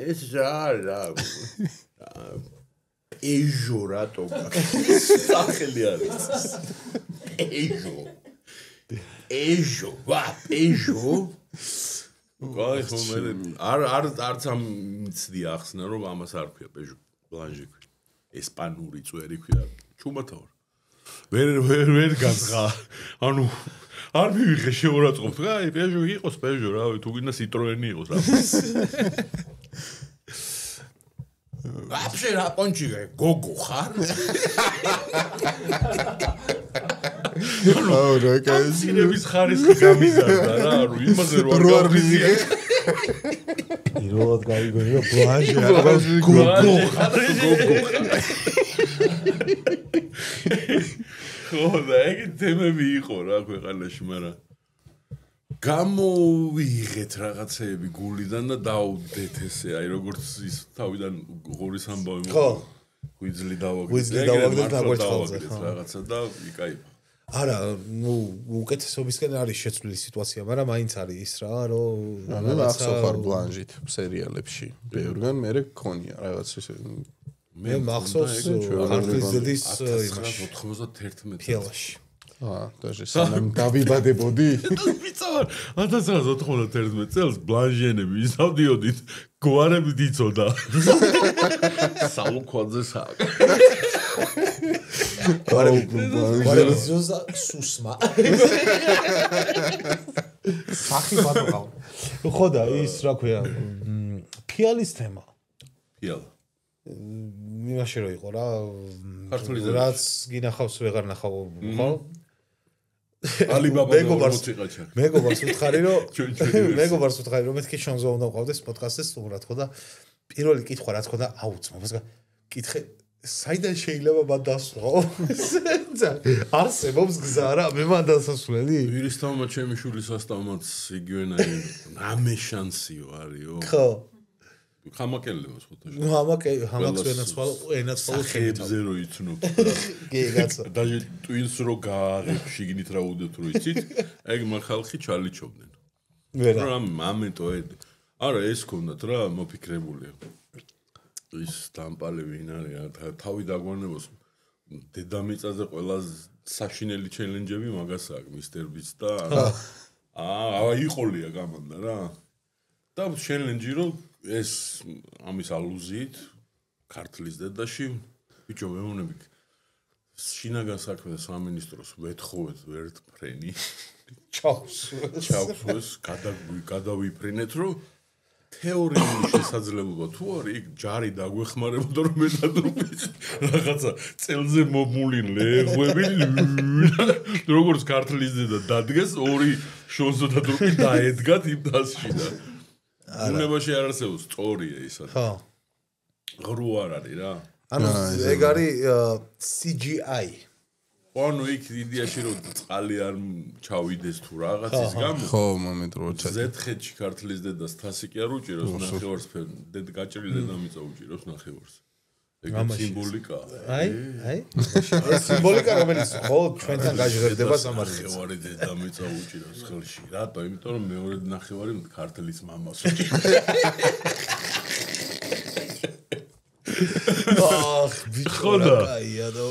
ეს რა ეჟო რატო სახელი არის ეჟო ვა ეჟო გაი ხომ არც ამ მიცდი ახსნა რომ ამას არ ქვია პეჟო ბლანჟი ქვია ესპანური წვერი ქვია ჩუმათავარ ვერ გაძღა ანუ არ მივიღე შეურაცხყოფ რა პეჟო იყოს პეჟო რა თუ გინდა citroen იყოს რა вообще რა პონჩი გოგო ხარ აუ რა კაი სინების ხარისხი გამიზარდა რა ანუ იმაზე რო არ გავიზიე პირველად გავიგონი რომ ბლანჟი გოგო ხო და ეგ თემები იყო რა ქვეყანაში მაგრამ გამოვიღეთ რაღაცეები გულიდან და დაუდეთ ესე აი როგორც ის თავიდან ღორის ამბავი ხო ვიძლი დავაგდეთ ვიძლი დავაგდეთ დაგვეწყალზე რაღაცა და იკაიფა არა ნუ უკეთესობისკენ არის შეცვლილი სიტუაცია მაგრამ მაინც არის ის რა რომ ანუ ახსოვარ ბლანჟით სერიალებში ბევრგან მე გქონია რაღაც ისე მე მახსოვს ქართლის ძედის 1991 ფილმში დაჟე სანამ დავიბადებოდი ვიცავარ 1991 წელს ბლანჟენები ისავდიოდით გვარებით იწოდა საუქვაძე საკ გვარებიზოზა სუსმა სახი ბატონო ხო და ის რა ქვია ფილის თემა ფილ იმაში რო იყო რა ქართული რაც გინახავს ვეღარ ნახავ ხო ალიბაბა მეგობარს უთხარი რომ მეთქი შონზე უნდა ვყავდეს პოდკასტზე სტუმრად ხო და პირველი კითხვა რაც ხოდა აუცმობს კითხე საიდან შეიძლება მან დასვლა არსებობს გზა რა მე მან დასასვლელი ვირისთავმა ჩემი შულის ასტავმაც იგივენაი რამე შანსიო არისო ხო ხამაკელებს ხოთაშ ნუ ჰამაკს ენაცვალო ხებზე რო იცნობ კი გაცა და ტვინს რო გააღებ შიგნით რა უდეთ რო იცით ეგ ხალხი ჩალიჩობდნენ ვერა რა მომენტო არა ეს ქონდათ რა მოფიქრებული ის დამპალე ვინ არის თავი დაგვანებოს დედამიწაზე ყველა საშინელი ჩელენჯები მაგას აქვს მისტერ ბიც და აიყოლია გამანდა რა და ჩელენჯი რო ეს ამის ალუზიით ქართლის დედაში ბიჭო მეუნები შინაგან საქმეთა სამინისტროს ვეთხოვეთ ვერტფრენი ჩავსვეს გადავიფრინეთ რომ თეორიული შესაძლებლობა თუ არის იქ ჯარი დაგვეხმარებოდა რომ მეტადროპის რაღაცა წელზე მომული ლეღვები როგორც ქართლის დედა დადგეს ორი შონსო და დროპი დაედგათ იმ დასში და უნებაში არ არსებობს სწორია ისა ხო ღრუ არ არის რა ანუ ეგ არის CGI ანუ იქ იდეაში რომ წყალი არ ჩავიდეს თუ რაღაცის გამო ხო მომენტ რო ზეთხეთში ქართლის დედას თასი კი არ უჭიროს ნახევარს დედ გაჭრილი დედამიწა უჭიროს ნახევარს ეგ სიმბოლიკა. აი. ეს სიმბოლიკა რომელიც ხოლმე ჩვენთან გაჟღერდება სამართლით. ნახევარი დედამიწა უჭირავს ხელში. რატო? იმიტომ რომ მეორე ნახევარი ქართლის მამას. ახ, ბიჭო, აია და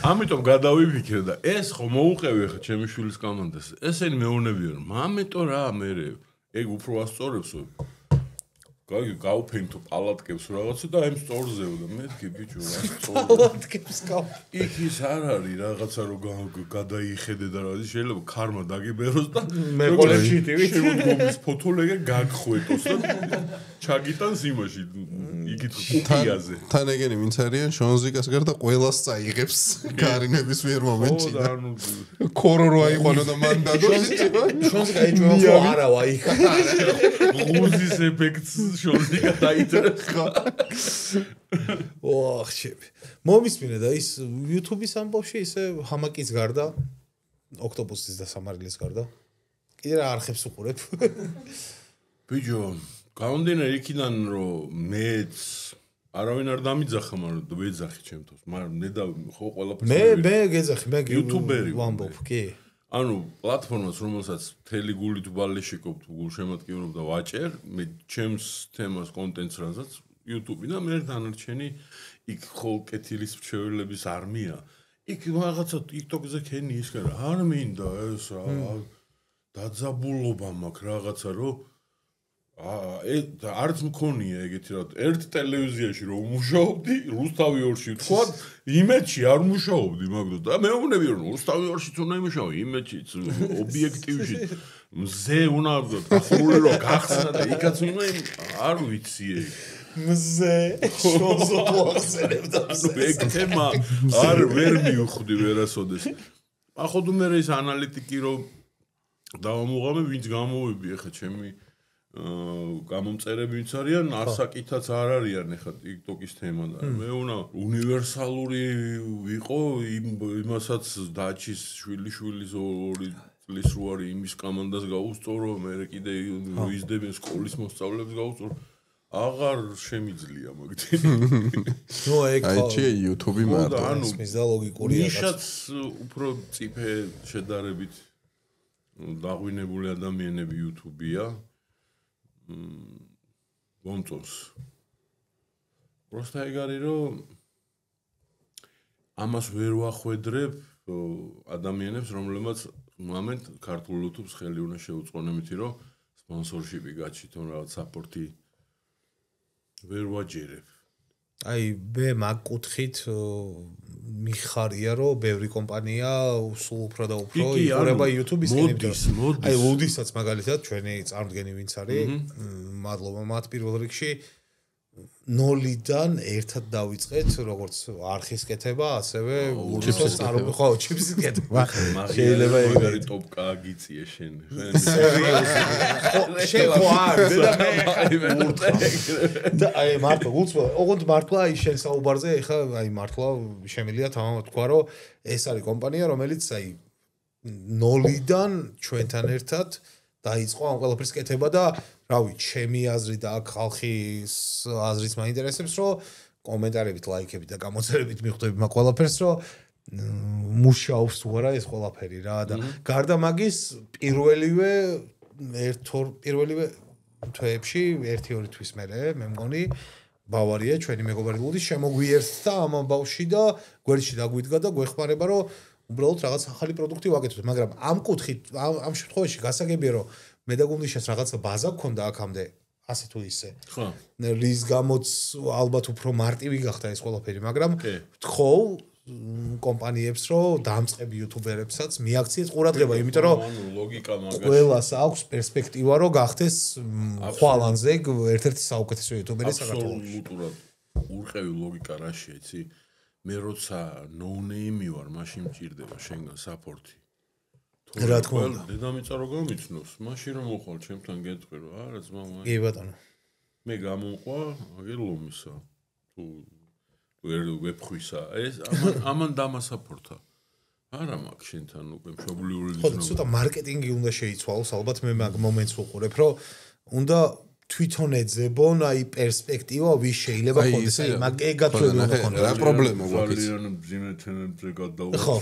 ამიტომ გადავიფიქრე და ეს ხო მოუყევი ხა ჩემი შვილის კომანდას. ესენი მეუნებიან, მამეტო რა მე ეგ უფრო ასწორებს. გავფენთო პალატკებს რაღაცა და ამ სწორზეო და მეთქი ბიჭო რა სწორ პალატკებს გავ იქ ის არ არის რაღაცა რომ გადაიხედე და რა შეიძლება ქარმა დაგიბეროს და მე ყოლებში ტივი შემოდგომის ფოთოლეგა გაგხვეტოს და ჩაგიტანს იმაში იგით კუპიაზე თან ეგენი ვინც არიან შონზიკას გარდა ყველას წაიღებს გარინების მიერ მომენტში და კორორო აიყვანო და მან დადო შონზიკა ეჭვება არავა იქ ღუზის ეფექტს შონზიკა დაიწერეს ხა ოხ შები მომისმინე და ის YouTube-ის ამბავში ისე ჰამაკის გარდა ოქტოპუსის და სამარილის გარდა კიდე რა არხებს უყურებ ბიჭო გამომდინარე იქიდან რომ მეც არავინ არ დამიძახა მაგრამ ვეძახი ჩემთვის მაგრამ მე და ხო ყველაფერს მე გეძახი მე YouTuberi ვამბობ კი ანუ პლატფორმას რომელსაც მთელი გულით ვალეშიკობ გულშემატკივრობ და ვაჭერ მე ჩემს თემას კონტენტს რასაც YouTube-იდან მე დანარჩენი იქ ხო კეთილის მრჩეველების არმია იქ რაღაცა TikTok-ზე ქენი ის რა არ მინდა ეს რა დაძაბულობა მაქვს რაღაცა რომ არც მქონია ეგეთი რა ერთ ტელევიზიაში რომ მუშაობდი რუსთავი 2-ში თქვა იმედში არ მუშაობდი მაგდო და მეუბნები რომ რუსთავი 2-შიც უნდა იმუშაო იმედშიც ობიექტივში მზე უნდა გახსოვული რომ გახსნა და იქაც უნდა არ ვიცი ეგ მზე შოზე მოახსენებდა ეგ თემა არ ვერ მივხვდი ვერასოდეს ახლა მე ეს ანალიტიკი რომ დავამუღამე ვინც გამოვები ახლა ჩემი გამომწერები ვინც არიან არსაკითაც არ არიან ახლა TikTok-ის თემა და მე უნდა უნივერსალური ვიყო იმასაც დაჩის შვილიშვილის 2 წლის რო არის იმის კომანდას გაუსწორო მე კიდე ვიზდები სკოლის მოსწავლეებს გაუსწორო აღარ შემიძლია მაგდენი ნუ ეგ აიჩი YouTube-ი მარტო ისმის და ლოგიკურია ნიშაც უფრო წიფე შედარებით დაღვინებული ადამიანები YouTube-ია გონწონს просто ეგ არის რომ ამას ვერ ვახვედრებ ადამიანებს რომლებმაც მომენტ ქართულ YouTube-ს ხელი უნდა შეუწყონ ამითი რომ სპონსორშიპი გაჩით თუ რაღაც საპორტი ვერ ვაჯერებ აი მე მაგ კუთხით მიხარია რომ ბევრი კომპანია სულ უფრო და უფრო იყურება YouTube-ის კენებს აი ლუდისაც მაგალითად ჩვენი წარმოდგენი ვინც არის მადლობა მათ პირველ რიგში 0-დან ერთად დავიწყეთ როგორც არხის კეთება ასევე ლუდისაც ხო ჩიპსის კეთება შეიძლება ეგარი ტოპკა აგიწიე შენ შენ ხო არ და აი მართლა უყურთ მართლა აი შენ საუბარზე ეხა აი მართლა შემიძლია თამამად თქვა რომ ეს არის კომპანია რომელიც აი 0-დან ჩვენთან ერთად დაიწყო ამ ყველაფრის კეთება და რავი ჩემი აზრი და აქ ხალხის აზრიც მაინტერესებს რომ კომენტარებით ლაიქებით და გამოწერებით მიხვდები მაგ ყველაფერს რომ მუშაობს თუ არა ეს ყველაფერი რა და გარდა მაგის პირველივე თვეებში 1-2 თვის მერე მე მგონი ბავარია ჩვენი მეგობარი ლუდის შემოგვიერთდა ამ ამბავში და გვერდში დაგვიდგა და გვეხმარება რომ უბრალოდ რაღაც ახალი პროდუქტი ვაკეთოთ მაგრამ ამ კუთხით ამ შემთხვევაში გასაგებია რომ მე და გუნდიშას რაღაცა ბაზა გქონდა აქამდე ასე თუ ისე ხო რის გამოც ალბათ უფრო მარტივი გახდა ეს ყველაფერი მაგრამ თხოვ კომპანიებს რომ დამწყები იუთუბერებსაც მიაქციეთ ყურადღება იმიტომ რომ ლოგიკა მაგაში ყველას აქვს პერსპექტივა რომ გახდეს ხვალანზე ერთ-ერთი საუკეთესო იუთუბერი საქართველოში აბსოლუტურად ურყევი ლოგიკა რაშია იცი მე როცა ნოუნეიმი ვარ მაშინ მჭირდება შენგან საპორტი რა თქმა უნდა დედამიწა რო გამიცნოს მაშინ რომ მოხვალ ჩემთან გეტყვი რომ არა ძმამა კი ბატონო მე გამომყვა აგერ ლომისა თუ ვერ ვეფხვისა ეს ამან დამასაპორტა არა მაქვს შენთან უკვე მშობლიური ხო ცოტა მარკეტინგი უნდა შეიცვალოს ალბათ მე მაგ მომენტს ვუყურებ რომ უნდა თვითონ ეძებონ აი პერსპექტივა ვის შეიძლება ხონდეს აი მაგ ეგათვები უნდა ხონდეს რა პრობლემა გვაქვს ძალიან მძიმე თემებზე გადავიდეთ ხო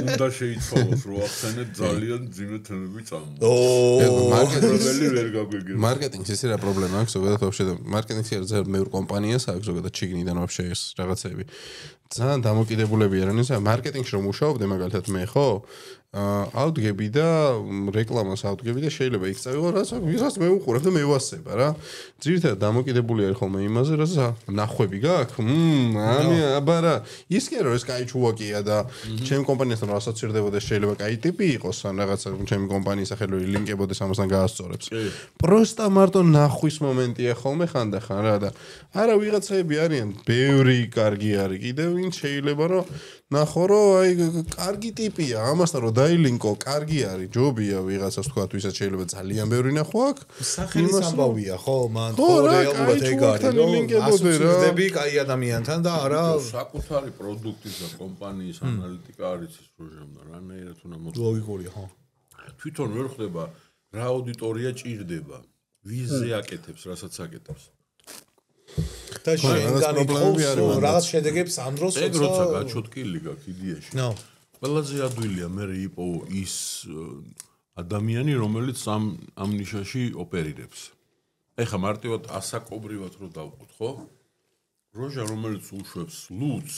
უნდა შეიცვალოს რომ ახსენეთ ძალიან მძიმე თემები წამოვა მარკეტინგს ისე რა პრობლემა აქვს ზოგადად ვაფშე მარკეტინგს ერთ მეორე კომპანიას აქვს ზოგადად ჩიგნიდან ვაფშე ეს რაღაცები ძალიან დამოკიდებულები არიან ისა მარკეტინგში რომ მუშაობდე მაგალითად მე ხო ავდგები და რეკლამას ავდგები და შეიძლება იქ წავიღო რასაც მე უყურებ და მე ვასება რა ძირითადად დამოკიდებული არის ხოლმე იმაზე რასაც ნახვები გაქვს ამი აბა რა ის კი არა ეს კაი ჩუვაკია და ჩემი კომპანიასთან რა ასოცირდებოდეს შეიძლება კაი ტიპი იყოს ან რაღაცა ჩემი კომპანიის სახელური ლინკებოდეს ამასთან გაასწორებს პროსტა მარტო ნახვის მომენტია ხოლმე ხანდახან რა და არა ვიღაცები არიან ბევრი კარგი არის კიდევ ვინ შეიძლება რომ ნახო რომ აი კარგი ტიპია ამასთან რომ დაილინკო კარგი არის ჯობია ვიღაცას თქვა ვისაც შეიძლება ძალიან ბევრი ნახო აქვს სახელის ამბავია ხო მან ხო რეალურად ეგ არის რომ ასოცირდები კაი ადამიანთან და არა საკუთარი პროდუქტის და კომპანიის ანალიტიკა არის ის პროჟემდა რანაირად უნდა მოხდეს ლოგიკურია ხო თვითონ ვერ ხდება რა აუდიტორია ჭირდება ვიზზე აკეთებს რასაც აკეთებს და შენ განიხობს რაღაც შედეგებს ამ დროს ეგ როცა გაჩოთკილი გაქვს იდეაში ყველაზე ადვილია მე იპო ის ადამიანი რომელიც ამ ნიშაში ოპერირებს ეხა მარტივად ასაკობრივად რო დავყოთ ხო როჟა რომელიც უშვებს ლუც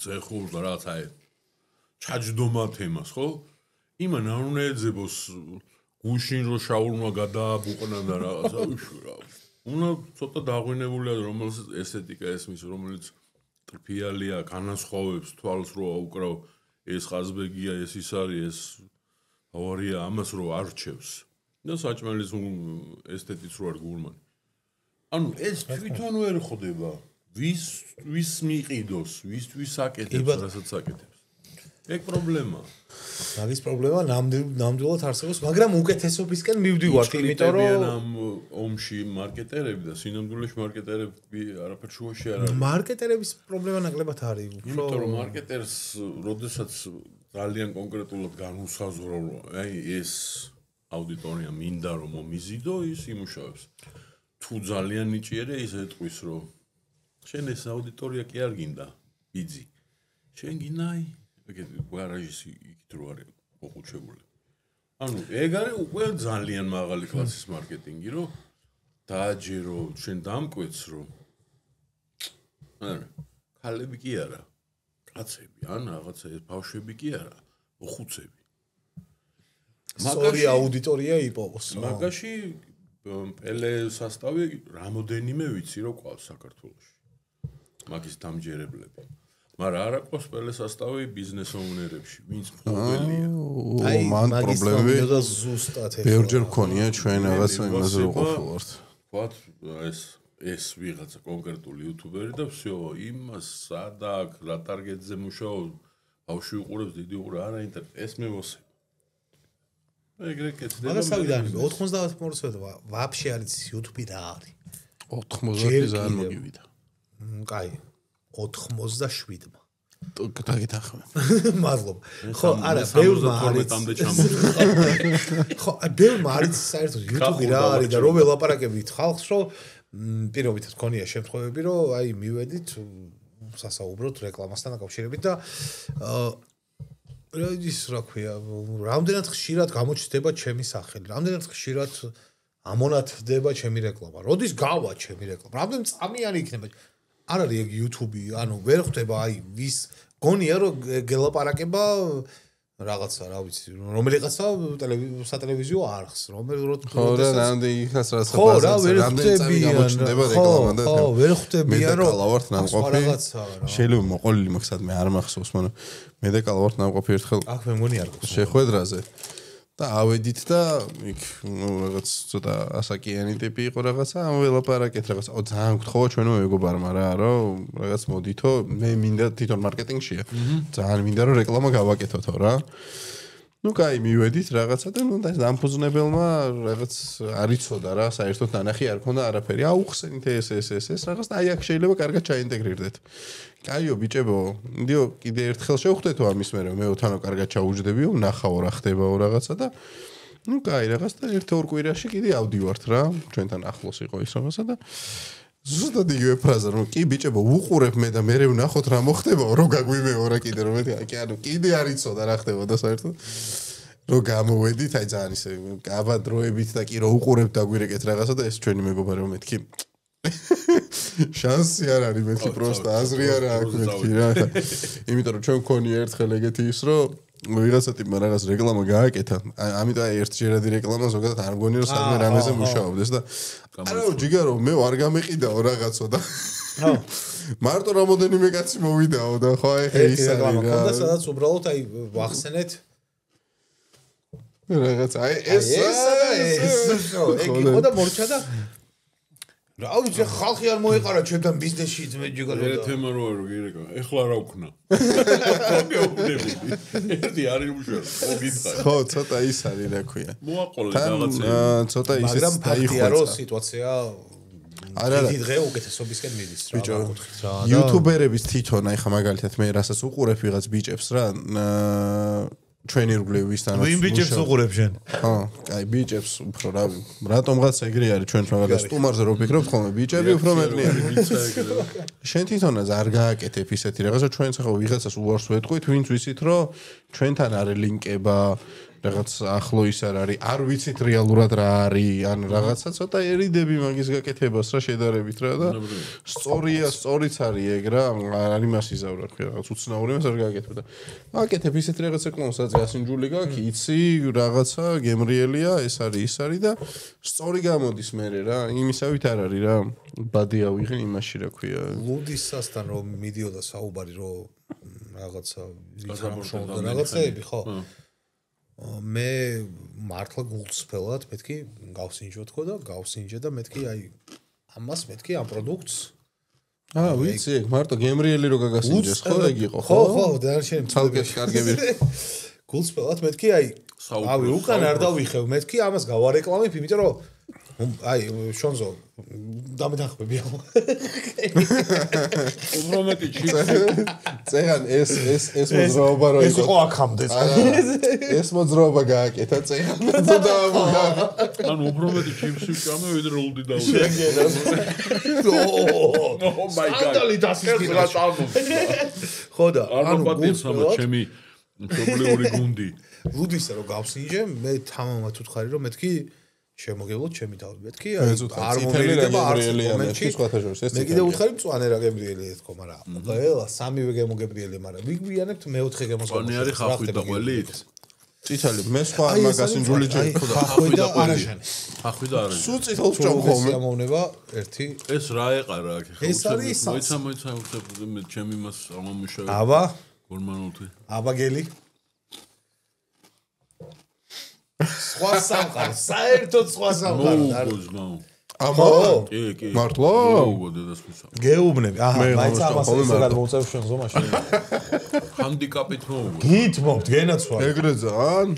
ზეხულს და რაღაც აი ჩაჯდომა თემას ხო იმან არ უნდა ეძებოს გუშინ რო შაურმა გადააბუყნა და რაღაცა უშურა უნდა ცოტა დაღვინებულია რომელიც ესთეტიკა ესმის რომელიც ტრფიალია განასხვავებს თვალს რო აუკრავ ეს ხაზბეგია ეს ის არის ეს ავარია ამას რო არჩევს და საჭმელის ესთეტიც რო არ გურმანი ანუ ეს თვითონ ვერ ხდება ვის მიყიდოს ვისთვის აკეთებს რასაც აკეთებს ეგ პრობლემა მაგის პრობლემა ნამდვილად არსებობს მაგრამ უკეთესობისკენ მივდივართ იმიტომ რომ ამ ომში მარკეტერები და სინამდვილეში მარკეტერები არაფერ შუაში არ არის მარკეტერების პრობლემა ნაკლებად არის იმიტომ რომ მარკეტერს როდესაც ძალიან კონკრეტულად განუსაზღვრო აი ეს აუდიტორია მინდა რომ მომიზიდო ის იმუშავებს თუ ძალიან ნიჭიერია ის ეტყვის რომ შენ ეს აუდიტორია კი არ გინდა ბიძი შენ გინდა აი ეგ გარაჟის იქით რო არის მოხუჩებული ანუ ეგ არის უკვე ძალიან მაღალი კლასის მარკეტინგი რომ დააჯერო შენ დამკვეთს რომ არა ქალები კი არა კაცები ან რაღაცა ეს ბავშვები კი არა მოხუცები მაგაში აუდიტორია იპოვოს მაგაში პელე სასტავი რამოდენიმე ვიცი რომ ყავს საქართველოში მაგის დამჯერებლები მაგრამ არა ყავს პელე სასტავი ბიზნეს ოუნერებში ვინც მფლობელია აი მან პრობლემები და ზუსტად ბევრჯერ მქონია ჩვენ რაღაცა იმაზე ვყოფილვართ ვთქვათ ეს ვიღაცა კონკრეტული იუთუბერი და всё იმას სადაკ რა ტარგეტზე მუშაობს ბავშვი უყურებს დიდი უყურა არა ინტერნეტ ეს მე მოსე ეგრე კეთდება მაგას ავიდან 90% ვაფშე არის YouTube რა არის 90 ძალიან მოგივიდა კაი 87-მა დაგეთახმე მადლობა ხო არა ბევრმა არის ხო ბევრმა არის საერთოდ YouTube რა არის და რომ ელაპარაკებით ხალხს რომ პირობითად ქონია შემთხვევები რომ აი მივედით სასაუბროთ რეკლამასთან დაკავშირებით და ის რა ქვია რამდენად ხშირად გამოჩნდება ჩემი სახელი რამდენად ხშირად ამონათდება ჩემი რეკლამა როდის გავა ჩემი რეკლამა რამდენი წამიანი იქნება არ არის ეგ YouTube ანუ ვერ ხვდება აი ვის გონია რომ გელაპარაკება რაღაცა რა ვიცი რომელიღაცა სატელევიზიო არხს ხო რა რამდენი იქაც რაც ბაზარზე რამდენი წამი გამოჩნდება რეკლამა და ხო ვერ ხვდებიან რომ კალავართ ნამყოფი შეიძლება მოყოლილი მაქვს სადმე არ მახსოვს მაგრამ მე და კალავართ ნამყოფი ერთხელ აქ მე მგონი არ გქონდა შეხვედრაზე და ავედით და იქ რაღაც ცოტა ასაკიანი ტიპი იყო რაღაცა ამ ველაპარაკეთ რაღაცა ძალიან გთხოვა ჩვენო მეგობარმა რა რომ რაღაც მოდითო მე მინდა თვითონ მარკეტინგშია ძალიან მინდა რომ რეკლამა გავაკეთოთო რა ну кай მივედით რაღაცა და ნუ დამფუძნებელმა რაღაც არ იცოდა რა საერთოდ ნანახი არ ქონდა არაფერი აუხსენით ეს რაღაც და აი აქ შეიძლება კარგად ჩაინტეგრირდეთ კაიო ბიჭებო დიო კიდე ერთხელ შევხვდეთო ამის მერე მე უთანო კარგად ჩაუჯდებიო ნახაო რა ხდებაო რაღაცა და ნუ კაი, რაღაც და ერთ-ორ კვირაში კიდე ავდივართ რა. ჩვენთან ახლოს იყო ის რაღაცა და ზუსტად იგივე ფრაზა რომ კი ბიჭებო უყურებ მე და მე ვნახოთ რა მოხდება რომ გაგვიმეორა კიდე რომ მე კი ანუ კიდე არ იცოდა რა ხდებოდა საერთოდ რომ გამოვედით აი ძალიან ისე გაბა დროებით და კი რომ უყურებ და გვირეკეთ რაღაცა და ეს ჩვენი მეგობარი რომ მეთქი შანსი არ არის მეთქი პროსტა აზრი არ აქვს მეთქი რა იმიტომ რომ ჩვენ მქონია ერთხელ ეგეთი ის რომ ვიღაცა ტიპმა რაღაც რეკლამა გააკეთა ამიტომ აი ერთჯერადი რეკლამა ზოგადად არ მგონია რომ სადმე რამეზე მუშაობდეს და არა ჯიგარო მე არ გამეყიდაო რაღაცო და მარტო რამოდენიმე კაცი მოვიდაო და ხო აი ეს არის რა და სადაც უბრალოდ აი ვახსენეთ რაღაც აი ეს ხო და მორჩა და რა ვიცი ხალხი არ მოეყარა ჩვენთან ბიზნესში მე ჯიგარო და თემა რო არ გირეკა ეხლა რა ვქნა ერთი არის უშუალოდ მოგითხარ ხო ცოტა ის არის რა ქვია მოაყოლე რაღაცა ცოტა ის მაგრამ ფაქტია რომ სიტუაცია დიდი დღე უკეთესობისკენ მიდის რა ვაკუთხით რა იუთუბერების თვითონ აი ხა მაგალითად მე რასაც უყურებ ვიღაც ბიჭებს რა ჩვენი რგლებისთანაც ვინ ბიჭებს უყურებ შენ? ხო, კაი ბიჭებს უფრო რა რატომღაც ეგრე არის ჩვენ მაგალითად სტუმარზე რო ვფიქრობ ხოლმე ბიჭები უფრო მეტნი არის შენ თვითონაც არ გააკეთებ ისეთი რაღაცა ჩვენც ხო ვიღაცას უარს ვეთყვით ვინც ვიცით რომ ჩვენთან არის ლინკება რაღაც ახლო ის არ არის არ ვიცით რეალურად რა არის ან რაღაცა ცოტა ერიდები მაგის გაკეთებას რა შედარებით რა და სწორია სწორიც არის ეგ რა არ იმას იზავრა ხო რაღაც უცნაური მას არ გააკეთებ და აკეთებ ისეთ რაღაც ეკლონსაც გასინჯული გაქვს იცი რაღაცა გემრიელია ეს არის და სწორი გამოდის მე რა იმისავით არ არის რა ბადია ვიღენ იმაში რა ქვია ლუდისასთან რომ მიდიოდა საუბარი რომ რაღაცა იზამშობდა რაღაცები ხო მე მართლა გულწრფელად მეთქი გავსინჯო თქო და გავსინჯე და მეთქი აი ამას მეთქი ამ პროდუქტს ვიცი ეგ მარტო გემრიელი რო გაგასინჯეს ხო ეგ იყო ხო დანარჩენი ცალკეში კარგები გულწრფელად მეთქი აი ავი უკან არ დავიხევ მეთქი ამას გავარეკლამებ იმიტომ რომ აი შონზო დამეთანხმებია უბრალოდ წეგან ეს მოძრაობა რო ეს იყო აქამდე ეს მოძრაობა გააკეთა წეგან ზოდაობა ანუ უბრალოდ ჩიპსი ვჭამე ვიდრე როლდი დავუჭე ო მაი გად ანდალი დასის ხო და ანუ პატივსამა ჩემი პრობლემური გუნდი ლუდისა რო გავსინჯე მე თამამად უთხარი რომ მეთქი შემოგევლოთ ჩემი თავი მეთქი არ მომერიდება არც მომენტში მე კიდე უთხარი მწვანე რა გემრიელია თქო მაგრამ ყველა სამივე გემოგემრიელია მაგრამ ვიგვიანებთ მეოთხე გემოსგავსებას მწვანე არის ხახვი და ყველით წითელი მე სხვა მაგასინჯული ჯერ ხახვი და არაშანი ხახვი და არაშანი სულ წითელს ვჭამ ხოლმე ამოვნება ერთი ეს რა ეყარა აქ ეს არის მოიცა მე ჩემი მას ამომუშავე აბა გორმანოთი აბა გელი სხვა სამყარო, საერთოდ სხვა სამყარო. ამა? კი. მართლა? გეუბნები. აჰა, მაინც ამას ისე გადმოვწევ შენ ზომაში. ჰანდიკაპით მოვუგო. გითმობთ, გენაცვალე. ეგრე ძალიან.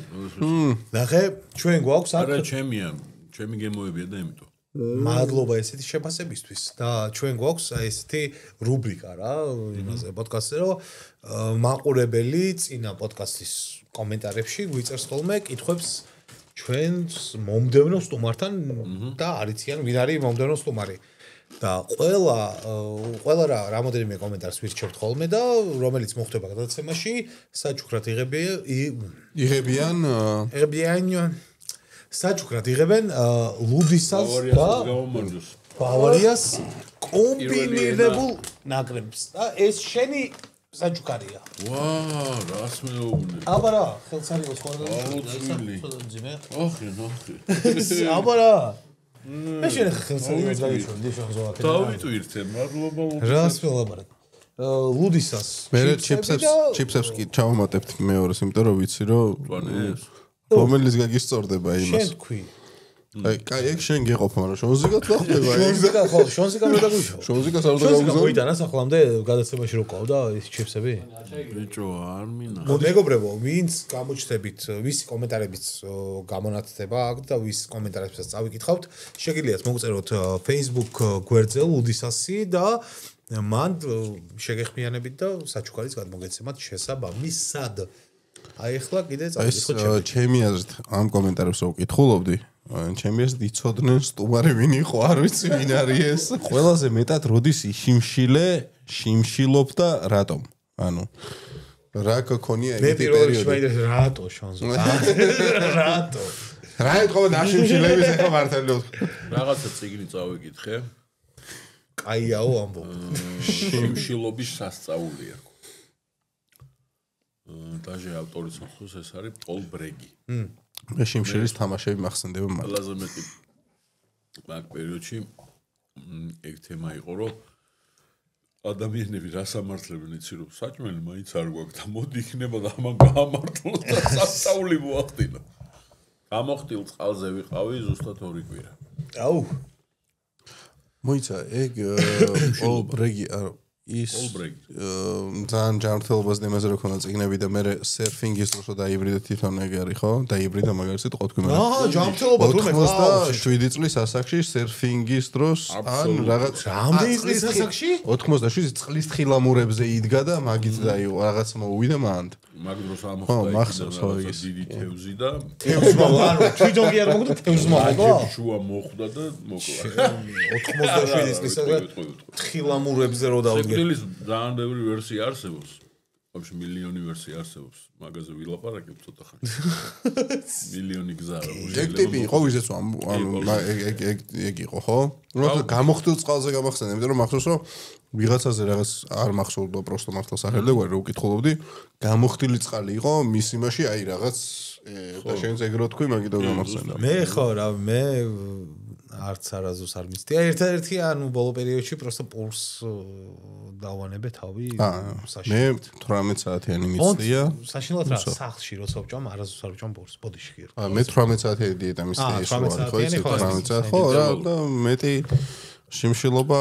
ნახე, ჩვენ გვაქვს აქ. არა, ჩემია, ჩემი გემოებია და იმიტომ. მადლობა ესეთი შეფასებისთვის და ჩვენ გვაქვს ესეთი რუბრიკა რა, იმაზე პოდკასტზე რომ მაყურებელი წინა პოდკასტის კომენტარებში გვიწერს ხოლმე კითხვებს ჩვენს მომდევნო სტუმართან და არიციან ვინ არის მომდევნო სტუმარი და ყველა რამოდენიმე კომენტარს ვირჩევთ ხოლმე და რომელიც მოხდება გადაცემაში საჩუქრად იღებიან საჩუქრად იღებენ ლუდისას და ბავარიას კომბინირებულ ნაკრებს და ეს შენი საჩუქარია. ვაა, რას მეუბნე. აბა რა, ხელს არ იყოს ხოლმე. აუცილი. ოხი. აბა რა. ეს შენ ხელს არ იყოს გაგიჩვენდი შეხზო აქ. დავიტვირთე, მადლობა. რას ველაპარაკ. ლუდისას. მე ჩიპსებს კი ჩავამატებთ მეორეს, იმიტომ რომ ვიცი რომ რომელიც გაგისწორდება იმას. შენ თქვი. აი, ეგ შენ გეყოფ, მაგრამ შონზიკაც დახდება. შონზიკა ვერ დაგუშავ. შონზიკას არ დაგაგუზავ. შონზიკა მოიტანა სახლამდე გადაცემაში რო ყავდა ეს ჩიპსები? ბიჭო, არ მინა. მეგობრებო, ვინც გამოჩნდებით, ვისი კომენტარებიც გამონათდება აქ და ვის კომენტარებსაც წავიკითხავთ, შეგიძლიათ მოგწეროთ Facebook გვერდზე ლუდისასი და მან შეგეხმიანებით და საჩუქარის გადმოგეცემათ შესაბამისად. აი ახლა კიდე წავიდეთ ხო ჩემი აზრით ამ კომენტარებს რო ვკითხულობდი ჩემი აზრით იცოდნენ სტუმარი ვინ იყო არ ვიცი ვინ არის ეს ყველაზე მეტად როდის იშიმშილე შიმშილობდა რატომ ანუ რა გქონია ეგეთი პერიოდი რატო შონზო რატო რა ეთქო ნაშიმშილების ახლა მართალი რაღაცა წიგნი წავიკითხე კაიაო ამბობ შიმშილობის სასწაულია დაჟე ავტორის მხოლოდ ეს არის პოლ ბრეგი. მე შიმშილის თამაშები მახსენდება მაგ. ყველაზე მეტი მაგ პერიოდში ეგ თემა იყო, რომ ადამიანები რა სამართლებენ იცი რომ საჭმელი მაინც არ გვაქვს და მოდი იქნება და ამან გაამართლოს და სასწაული მოახდინო. გამოხტილ წყალზე ვიყავი ზუსტად 2 კვირა. აუ. მოიცა ეგ პოლ ბრეგი ის ძალიან ჯანმრთელობას იმაზე რო ქონა წიგნები და მე სერფინგის დროს დაიბრიდა თვითონ ეგ არის ხო? დაიბრიდა მაგალითად ყოფილი მე. ჯანმრთელობა თუმე ხო? 7 წლის ასაკში სერფინგის დროს ან რაღაც რამდენი წლის ასაკში? 87 წლის თხილამურებზე იდგა და მაგით დაიო რაღაც მოუვიდა მანდ. მაგ დროს ამოხდა ის დიდი თევზი და თევზმა ანუ თვითონ კი არ მოხდა თევზმა მოხდა? შუა მოხდა და მოკლა. 87 წლის თხილამურებზე რო დავდგე. ეს ძალიან ბევრი ვერსია არსებობს. ვაფშე მილიონი ვერსია არსებობს. მაგაზე ვილაპარაკებ ცოტა ხანი. მილიონი გზა რა. ეგ ტიპი იყო ვიზეც ანუ ეგ იყო ხო? რომ გამოხდილ წყალზე გამახსენე, იმიტომ რომ მახსოვს რომ ვიღაცაზე რაღაც არ მახსოვდა პროსტო მართლა სახელზე, ვარ რო ვკითხულობდი, გამოხდილი წყალი იყო მის იმაში აი რაღაც და შენც ეგ რო თქვი, მაგითო გამახსენდა. მე ხო რა, მე არც არაზოს არ მიცდი. ერთ-ერთი ანუ ბოლო პერიოდში პროსტო პულს დავანებე თავი საშინლად. მე 18 საათიანი მიცდია. საშინლად რა, სახლში როცა ვჭამ, არაზოს არ ვჭამ პულს, ბოდიში კი. მე 18 საათიანი დიეტა მისდია ის რა, ხო იცი 18 საათი. ხო რა და მეტი შიმშილობა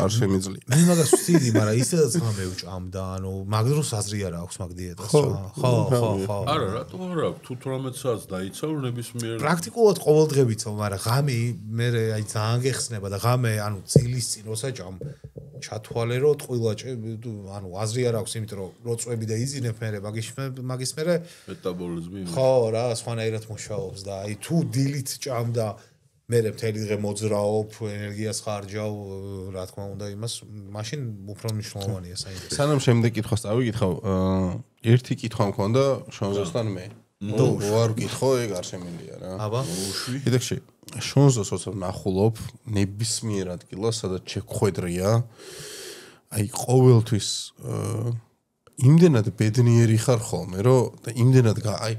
არ შემიძლია. მე მაგას ვცდი, მაგრამ ისედაც ხამე ვჭამ და ანუ მაგ დროს აზრი არ აქვს მაგ დიეტას რა. ხო. არა, რატო არა, თუ 18 საათს დაიცავ ნებისმიერ პრაქტიკულად ყოველდღე ვიცავ, მაგრამ ღამე მე აი ძალიან გეხსნება და ღამე ანუ წილის წინ როცა ჭამ ჩათვალე რომ ტყუილა ანუ აზრი არ აქვს, იმიტომ რომ რო წვები და იზინებ მე მაგის მერე მეტაბოლიზმი ხო რა, სხვანაირად მუშაობს და აი თუ დილით ჭამ და მე მთელი დღე მოძრაობ, ენერგიას ხარჯავ, რა თქმა უნდა, იმას მაშინ უფრო მნიშვნელოვანია საინტერესო. სანამ შემდეგ კითხვას წავიკითხავ, ერთი კითხვა მქონდა შონზოსთან მე. ვარ ვკითხო, ეგ არ შემიძლია რა. აბა, კიდეში შონზოს როცა ვნახულობ, ნებისმიერ ადგილას, სადაც შეგვხვედრია, აი ყოველთვის იმდენად ბედნიერი ხარ ხოლმე, რომ და იმდენად აი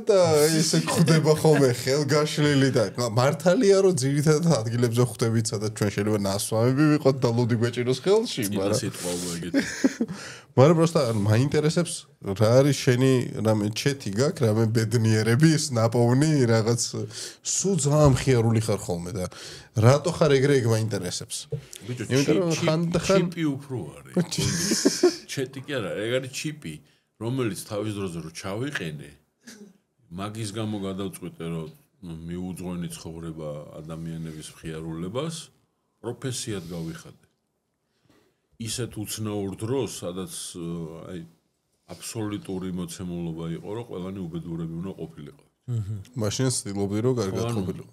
და ისე ხვდება ხოლმე ხელგაშლილი და მართალია რომ ძირითადად ადგილებზე ხვდებით სადაც ჩვენ შეიძლება ნასვამები ვიყოთ და ლუდი გვეჭიროს ხელში მაგრამ სიტყვა ეგეთი მაგრამ просто მაინტერესებს რა არის შენი რამე ჩეთი გაქვს რამე ბედნიერების ნაპოვნი რაღაც სულ ძალიან მხიარული ხარ ხოლმე და რატო ხარ ეგრე ეგ მაინტერესებს იმიტომ რომ ჩიპი უფრო არის ჩეთი კი არა ეგ არის ჩიპი რომელიც თავის დროზე რო ჩავიყენე მაგის გამო გადავწყვიტე რომ მიუძღვენი ცხოვრება ადამიანების მხიარულებას პროფესიად გავიხადე ისეთ უცნაურ დროს სადაც აი აბსოლუტური მოცემულობა იყო რომ ყველანი უბედურები უნდა ყოფილიყო მაშინ ცდილობდი რომ კარგად ყოფილიყო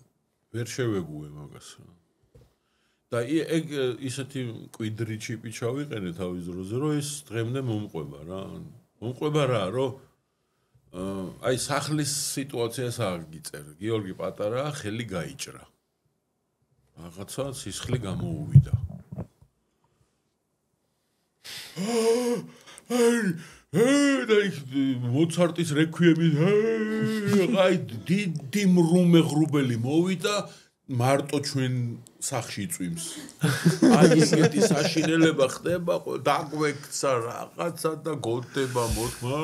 ვერ შევეგუე მაგას და ეგ ისეთი კვიდრი ჩიპი ჩავიყენე თავის დროზე რომ ეს დღემდე მომყვება რა მომყვება რა რომ აი სახლის სიტუაციას აგიწერ გიორგი პატარა ხელი გაიჭრა რაღაცა სისხლი გამოუვიდა აი მოცარტის რეკვიემი აი დიდი მრუმე-ღრუბელი მოვიდა მარტო ჩვენ სახში წვიმს აი ესეთი საშინელება ხდება დაგვექცა რაღაცა და გოდება მოთმა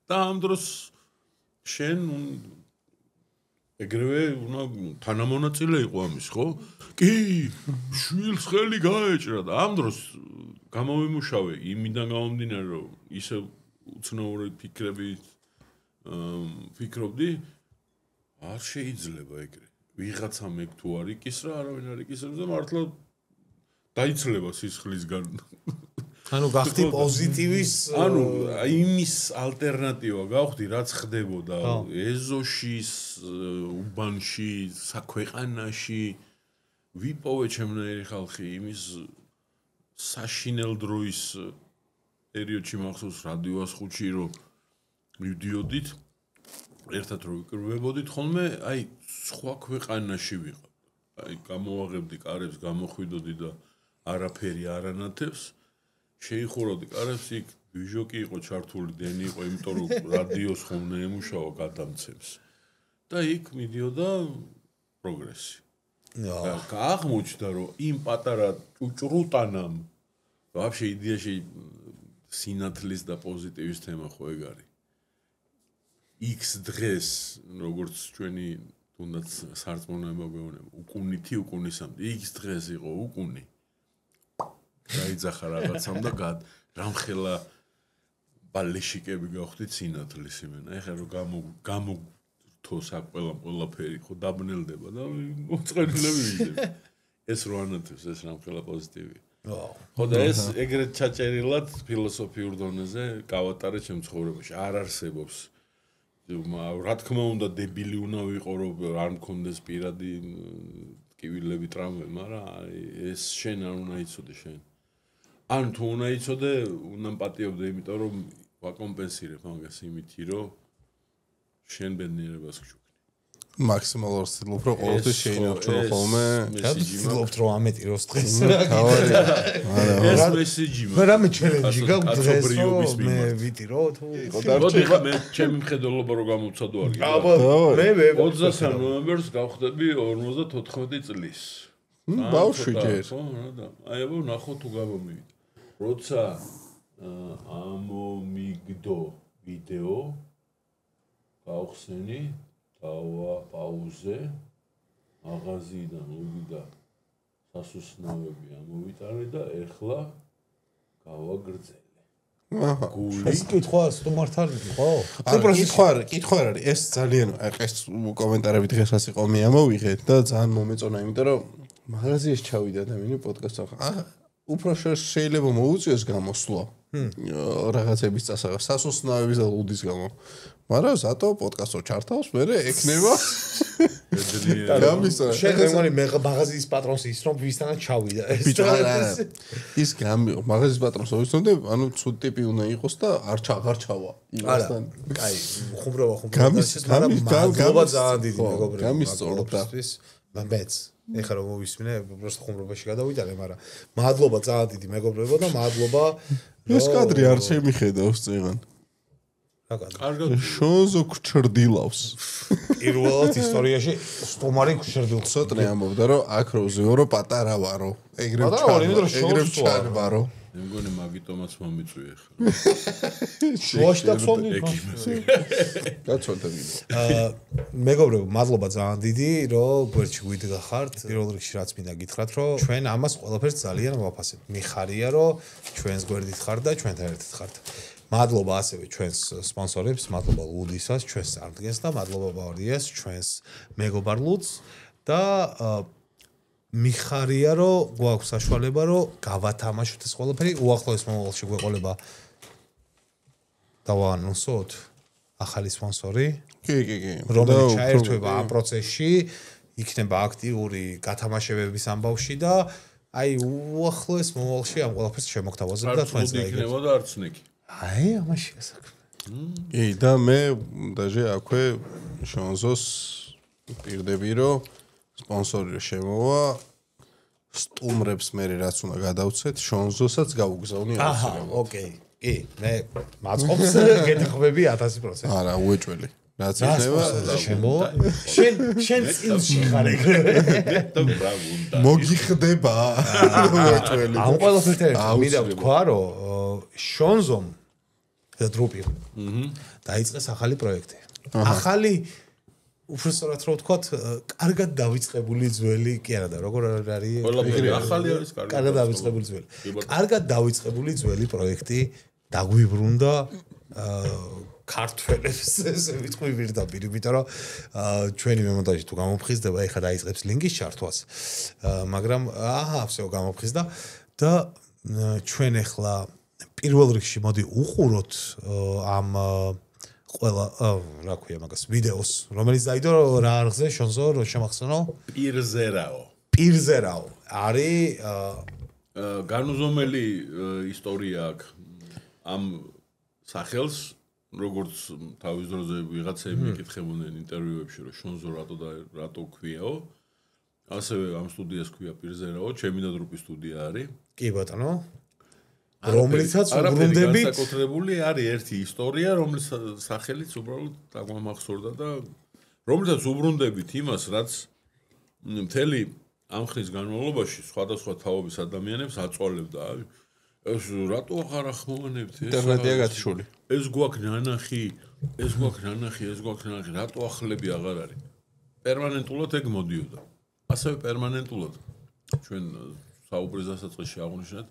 და ამ დროს შენ ეგრევე უნდა თანამონაწილე იყო ამის ხო კი შვილს ხელი გაეჭრა და ამ დროს გამომიმუშავე იმიდან გამომდინარე რომ ისე უცნაური ფიქრებით ფიქრობდი არ შეიძლება ეგრე ვიღაცა მე თუ არ იყისრა არავინ არ იყისრებს და მართლა დაიცლება სისხლისგან ანუ გახდი პოზიტივის ანუ იმის ალტერნატივა გავხდი რაც ხდებოდა ეზოშის უბანში საქვეყანაში ვიპოვე ჩემნაირი ხალხი იმის საშინელ დროის პერიოდში მახსოვს რადიოს ხუთში რომ მივდიოდით ერთად რო ვიკრიბებოდით ხოლმე აი სხვა ქვეყანაში ვიყავ აი გამოვაღებდი კარებს გამოხვიდოდი და არაფერი არანათებს შეიხურავდი კარებს იქ ბიჟოკი იყო ჩართული დენი იყო იმიტომ რომ რადიოს ხოლმე ემუშავა გადამცემს და იქ მიდიოდა პროგრესი და აღმოჩნდა რომ იმ პატარა ჭუჭრუტანამ ვაფშე იდეაში სინათლის და პოზიტივის თემა ხო ეგ არის X დღეს როგორც ჩვენი თუნდაც სარწმუნოება გვეუბნება უკუნითი უკუნისამდე X დღეს იყო უკუნი დაიძახა რაღაცამ და რამხელა ბალეშიკები გავხდით სინათლის იმენა ეხლა რომ გამოგთოს აქ ყველაფერი ხო დაბნელდება და მოწყენილები ვიდებ ეს რო ანათებს ეს რამხელა პოზიტივი ხო და ეს ეგრეთ ჩაჭერილად ფილოსოფიურ დონეზე გავატარე ჩემ ცხოვრებაში არ არსებობს რა თქმა უნდა დებილი უნდა ვიყო რომ არ მქონდეს პირადი ტკივილები ტრამვე მაგრამ ეს შენ არ უნდა იცოდე შენ ან თუ უნდა იცოდე უნდა პატიობდე იმიტომ რომ ვაკომპენსირებ მაგას იმითი რომ შენ ბედნიერებას გჯობ მაქსიმალურ ცდილობ რომ ყოველთვის შეინარჩუნო ხოლმე ცდილობთ რომ ამეტიროს დღეს ეს მესიჯი მაგრამ რამე ჩელენჯი გაქვს დღეს რომ მე ვიტირო თუ მე ჩემი მხედველობა რომ გამოვცადო არ მე 23 ნოემბერს გავხდები 54 წლის ბავშვი ჯერ აი აბა ნახო თუ გამომივიდა როცა ამომიგდო ვიდეო გავხსენი დავა პაუზე მაღაზიიდან მოვიდა სასუსნავები ამოვიტანე და ეხლა გავაგრძელე ეს კითხვა სტუმართან ხო? კითხვა არის ეს ძალიან ეს კომენტარები დღესაც იყო მე ამოვიღეთ და ძალიან მომეწონა იმიტომ რომ მაღაზიაში ჩავიდა ადამიანი პოდკასტს უფრო შეიძლება მოუწიოს გამოსვლა რაღაცების წასაღებ სასუსნავების და ლუდის გამო მაგრამ ზატო პოდკასტო ჩართავს მე ეკნება შეგემონი მაღაზიის პატრონს ის რომ ვისთანაც ჩავიდა ის მაღაზიის პატრონს ვისთანდა ანუ ცუდ ტიპი უნდა იყოს და არ ჩავა იმასთან კაი ხუმრობა მადლობა ძალიან დიდი მეგობრებო გამისწორდათვის მეც ეხლა რომ მოვისმინე უბრალოდ ხუმრობაში გადავიტანე მაგრამ მადლობა ძალიან დიდი მეგობრებო და მადლობა ეს კადრი არ შემიხედავს წეგან კარგად შონზო გჩრდილავს პირველად ისტორიაში სტუმარი გჩრდილს ცოტნე ამბობდა რომ აქ როზეო რომ პატარა ვარო ეგრე ჩარვარო მე მგონი მაგიტომაც მომიწვია ხა შუაში დაცვამდი გაცვალდა მეგობრებო მადლობა ძალიან დიდი რომ გვერდში გვიდგახართ პირველ რიგში რაც მინდა გითხრათ რომ ჩვენ ამას ყველაფერს ძალიან ვაფასებთ მიხარია რომ ჩვენს გვერდით ხართ და ჩვენთან ერთად ხართ მადლობა ასევე ჩვენს სპონსორებს მადლობა ლუდისას ჩვენს წარდგენს და მადლობა ბავარიას ჩვენს მეგობარ ლუდს და მიხარია რომ გვაქვს საშუალება რომ გავათამაშოთ ეს ყველაფერი უახლოეს მომავალში გვეყოლება დავაანონსოთ ახალი სპონსორი კი რომელიც ჩაერთვება ამ პროცესში იქნება აქტიური გათამაშებების ამბავში და აი უახლოეს მომავალში ამ ყველაფერს შემოგთავაზებთ და თქვენს იქნება და არც ნიკი აი ამაში კი და მე დაჟე აქვე შონზოს პირდები რომ სპონსორი შემოვა სტუმრებს მე რაც უნდა გადავცეთ შონზოსაც გავუგზავნი აუცილებლად ოკეი კი მე მაწყობს გეთხოვები 1000%. არა უეჭველი რაც იქნება შემოვა შენ წილში ხარ ეგრე და ბრავო მოგიხდება უეჭველი ამ ყველაფერთან ერთად მინდა ვთქვა რომ შონზომ და დროპი დაიწყეს ახალი პროექტი ახალი უბრალოდ რო ვთქვათ, კარგად დავიწყებული ძველი, კი არა და როგორ არის? ყველაფერი ახალი არის, კარგად დავიწყებული ძველი. კარგად დავიწყებული ძველი პროექტი დაგვიბრუნდა ქართველებს ესე ვიტყვი პირდაპირ, იმიტომ რომ ჩვენი მემონტაჟი თუ გამოფხიზდება, ეხლა დაიწყებს ლინკის ჩართვას. მაგრამ всё გამოფხიზდა და ჩვენ ეხლა პირველ რიგში მოდი უყუროთ ამ ყველა რა ქვია მაგას ვიდეოს რომელიც დაიდო რა არხზე შონზო რო შემახსენო პირზერაო არის განუზომელი ისტორია აქვს ამ სახელს როგორც თავის დროზე ვიღაცები მიკითხებოდნენ ინტერვიუებში რომ შონზო რატო ქვიაო ასევე ამ სტუდიას ქვია პირზერაო ჩემი და დრუპის სტუდია არის კი ბატონო რომლიცაც უბრუნდებით განსაკუთრებული არის ერთი ისტორია რომლის სახელიც უბრალოდ დაგმახსოვრდა და რომლიცაც უბრუნდებით იმას რაც მთელი ამ ხნის განმავლობაში სხვადასხვა თაობის ადამიანებს აწვალებდა ეს რატო აღარ ახმოვანებთ ინტერნეტია გათიშული ეს გვაქვს ნანახი რატო ახლები აღარ არის პერმანენტულად ეგ მოდიოდა ასევე პერმანენტულად ჩვენ საუბრის დასაწყისში აღვნიშნეთ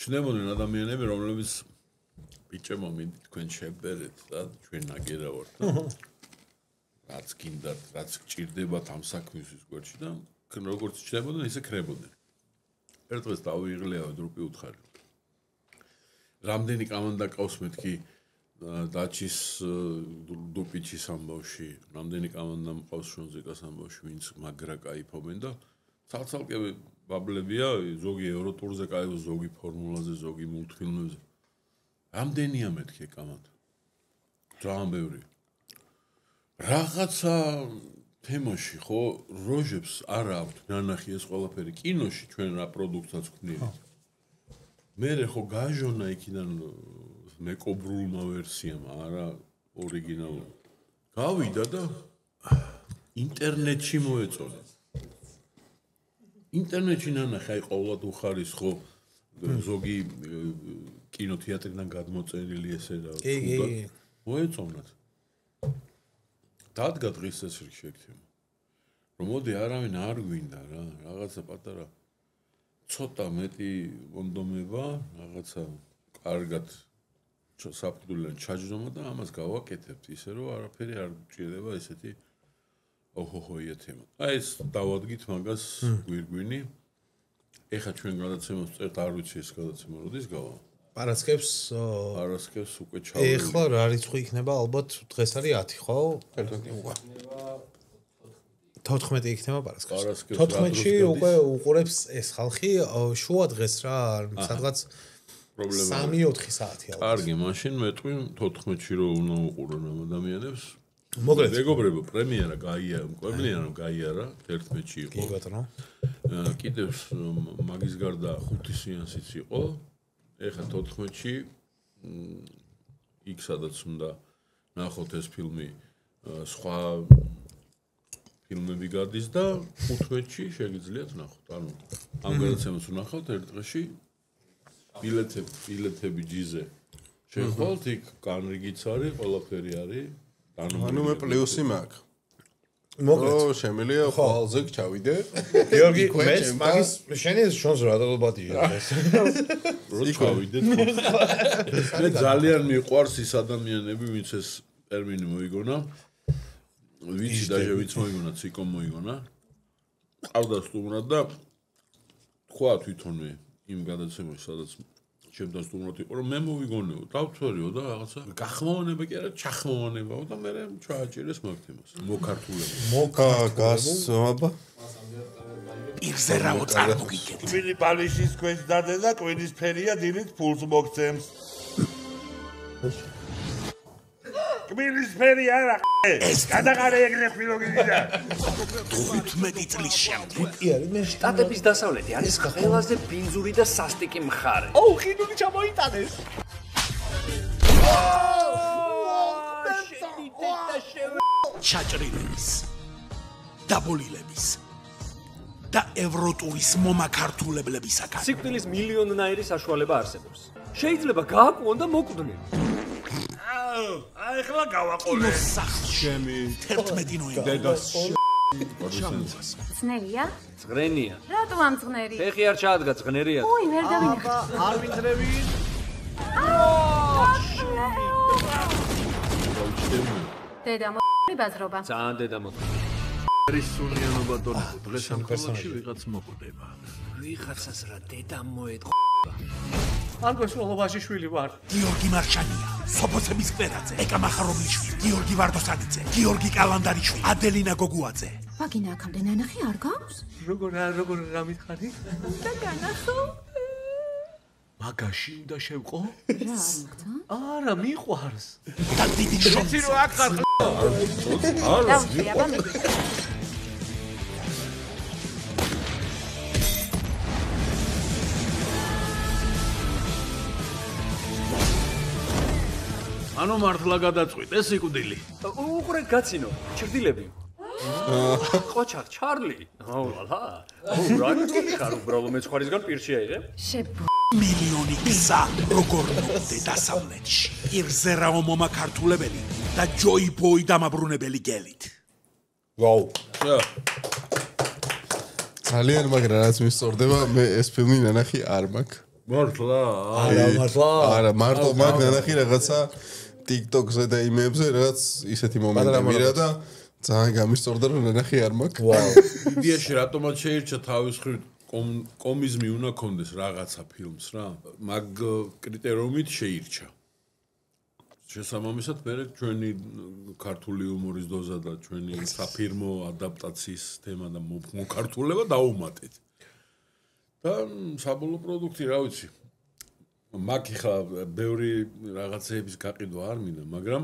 ჩნდებოდნენ ადამიანები რომლებიც ბიჭებო მინდით თქვენ შევბერეთ და ჩვენ ნაგერა ვართ რაც გინდათ რაც გჭირდებათ ამ საქმისთვის გვერდში და როგორც ჩნდებოდნენ ისე ქრებოდნენ ერთ დღეს დავიღლეავ დრუპი უთხარი რამდენი კამანდა ყავს მეთქი დაჩის დუპიჩის ამბავში რამდენი კამანდა მყავს შონზეკას ამბავში ვინც მაგრა кайფობენ და ცალ-ცალკე ბაბლებია ზოგი ევროტურზე кайფობს ზოგი ფორმულაზე ზოგი მულტფილმებზე რამდენია მეთქი კამანდა ძალიან ბევრი რაღაცა თემაში ხო როჟებს არა აქვთ ნანახი ეს ყველაფერი კინოში ჩვენ რა პროდუქტსაც გვქნიეთ მე ხო გაჟონა იქიდან მეკობრულმა ვერსიამ არა ორიგინალურ გავიდა და ინტერნეტში მოეწონა ინტერნეტში ნანახი აი ყოველად უხარის ხო ზოგი კინოთეატრიდან გადმოწერილი ესე და მოეწონათ დადგა დღის წესრიგ შეკეთება რომ მოდი არავინ არ გვინდა რა რაღაცა პატარა ცოტა მეტი მონდომება რაღაცა კარგად საფუძვლიან ჩაჯდომა და ამას გავაკეთებთ ისე რომ არაფერი არ გჭირდება ესეთი ოჰოჰოია თემა აი ეს დავადგით მაგას გვირგვინი ეხა ჩვენ გადაცემას წერთ არ ვიცი ეს გადაცემა როდის გავა პარასკევს უკვე ჩავდი ეხლა რა რიცხვი იქნება ალბათ დღეს არის 10 ხო 14 იქნება პარასკევს 14-ში უკვე უყურებს ეს ხალხი შუა დღეს რა სადღაც პრობლემა 3-4 საათი ალბათ კარგი მაშინ მეტყვი 14-ში რო უნდა უყურონ ამ ადამიანებს მოგლეთ მეგობრებო პრემიერა გაიარა 11-ში იყო კი ბატონო კიდევ მაგის გარდა 5 სეანსიც იყო ეხლა 14-ში იქ სადაც უნდა ნახოთ ეს ფილმი სხვა ფილმები გადის და 15-ში შეგიძლიათ ნახოთ ანუ ამ გადაცემას ვნახავთ ერთ დღეში ბილეთები ჯიზე შეხვალთ იქ განრიგიც არის ყველაფერი არის ანუ მე პლუსი მაქვს მოგეთ შემიძლია ხვალზე ჩავიდე გიორგი მეც მაგის შენი შონს რა დაბადია ეს რო ჩავიდეთ მე ძალიან მიყვარს ის ადამიანები ვინც ეს ტერმინი მოიგონა ვიცი დაჟე ვინც მოიგონა ციკო მოიგონა ყავდა სტუმრად და თქვა თვითონვე იმ გადაცემაში სადაც ჩემთან სტუმრად იყო რომ მე მოვიგონეო დავთვერიო და რაღაცა გახმოვანება კი არა ჩახმოვანებაო და მე ჩააჭირეს მაგ თემას მოკართულება გასაბა პირზერაო წარმოგიდგენთ კვილი ბალიშის ქვეშ დადე და კვინის ფერია დილით ფულს მოგცემს კვინის ფერი არა ეს გადაღარე ეგრე ფილოგიდია 15 წლის შემდეგ შტატების დასავლეთი არის ყველაზე ბინძური და სასტიკი მხარე. ოუ, ხინული ჩამოიტანეს. ჩაჭრილების, დაბოლილების და ევროტურის მომაქართულებლებისაგან. სიკვდილის მილიონნაირი საშუალება არსებობს. შეიძლება გააკვონ და მოკვდნენ. აი ხლა გავაყოლე. ჩემი 11 ნოემბერი. ძნელია? ძღრენია. რატო ამ ძღნერი? ფეხი არ ჩაადგა ძღნერია. ოი, ვერ დავინახე. არ ვინდრევი. დედა მოდი ბაზრობა. ძალიან დედა მოდი. რისუნიანობა დონე დღეს ამ პერსონაჟი ვიღაც მოკვდება ვიღაცას რა დედა მოეთყობა. არგვესულობაში შვილი ვარ. გიორგი მარშანია, სოფოცების კვერაძე, ეკა მახარობლიშვილი, გიორგი ვარდოსანიძე, გიორგი კალანდარიშვილი, ადელინა გოგუაძე. ვაგინა აქამდე ნანახი არ გავს? როგორ რა მითხარი? და განახო? მაგაში უნდა შევყო? რა მოგცა? არა, მიყვარს. და დიდი შოთი რო აქ ხარ. დავწი, აბა მიდი. ანუ მართლა გადაწყვიტე სიკვდილი. უყურე გაცინო, ჩრდილები. ყოჩა, ჩარლი. აულა. რა გიქარ უბრალოდ მეცხვარისგან პირში აიღე? მილიონი გზა როგორ მოხდე დასავლეთში. პირზე რაომომა ქართულებელი და ჯოი ბოი დამაბრუნებელი გელით. ვაუ. ძალიან მაგრა რაც მისწორდება მე ეს ფილმი ნანახი არ მაქვს. მართლა? არა, მარტო მაგ ნანახი რაღაცა TikTok-ზე და იმებზე რაც ისეთი მომენტი მირა და ძალიან გამისწორდა რომ ნანახი არ მაქვს. ვაუ. იდეაში რატომაც შეირჩა თავის ხრივ კომიზმი უნდა კონდეს რაღაცა ფილმს რა. მაგ კრიტერიუმით შეირჩა. შესაბამისად მე ჩვენი ქართული იუმორის დოზა და ჩვენი საფირმო ადაპტაციის თემა და მოკართულება დაუმატეთ. და საბოლოო პროდუქტი რა ვიცი. მაგ ხა ბევრი რაღაცეების გაყიდვა არ მინდა, მაგრამ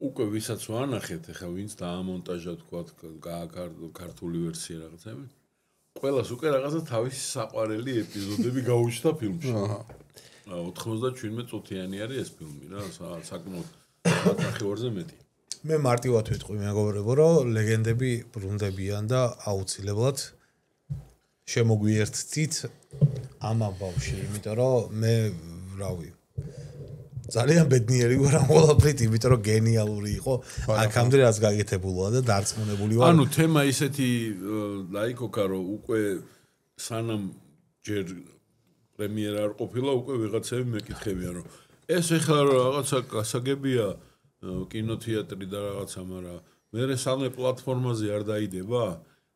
უკვე ვისაც ვანახეთ, ხა ვინც დაამონტაჟა თქვა ქართული ვერსია რაღაცები. ყველას უკვე რაღაცა თავისი საყვარელი ეპიზოდები გაუჩნდა ფილმში. 97 წუთიანი არის ეს ფილმი რა, საკმაოდ ნახევარზე მეტი. მე მარტივად ვიტყვი მეგობრებო, რომ ლეგენდები ბრუნდებიან და აუცილებლად შემოგვიერთდით ამ ამბავში, იმიტომ რომ მე რავი ძალიან ბედნიერი ვარ ამ ყველაფრით, იმიტომ რომ გენიალური იყო აქამდე რაც გაკეთებულა და დარწმუნებული ვარ. ანუ თემა ისეთი ლაიქოკა რომ უკვე სანამ ჯერ პრემიერა არ ყოფილა, უკვე ვიღაცები მეკითხებიან რომ ეს ეხლა რაღაცა გასაგებია კინოთეატრი და რაღაცა, მაგრამ მე სამე პლატფორმაზე არ დაიდება?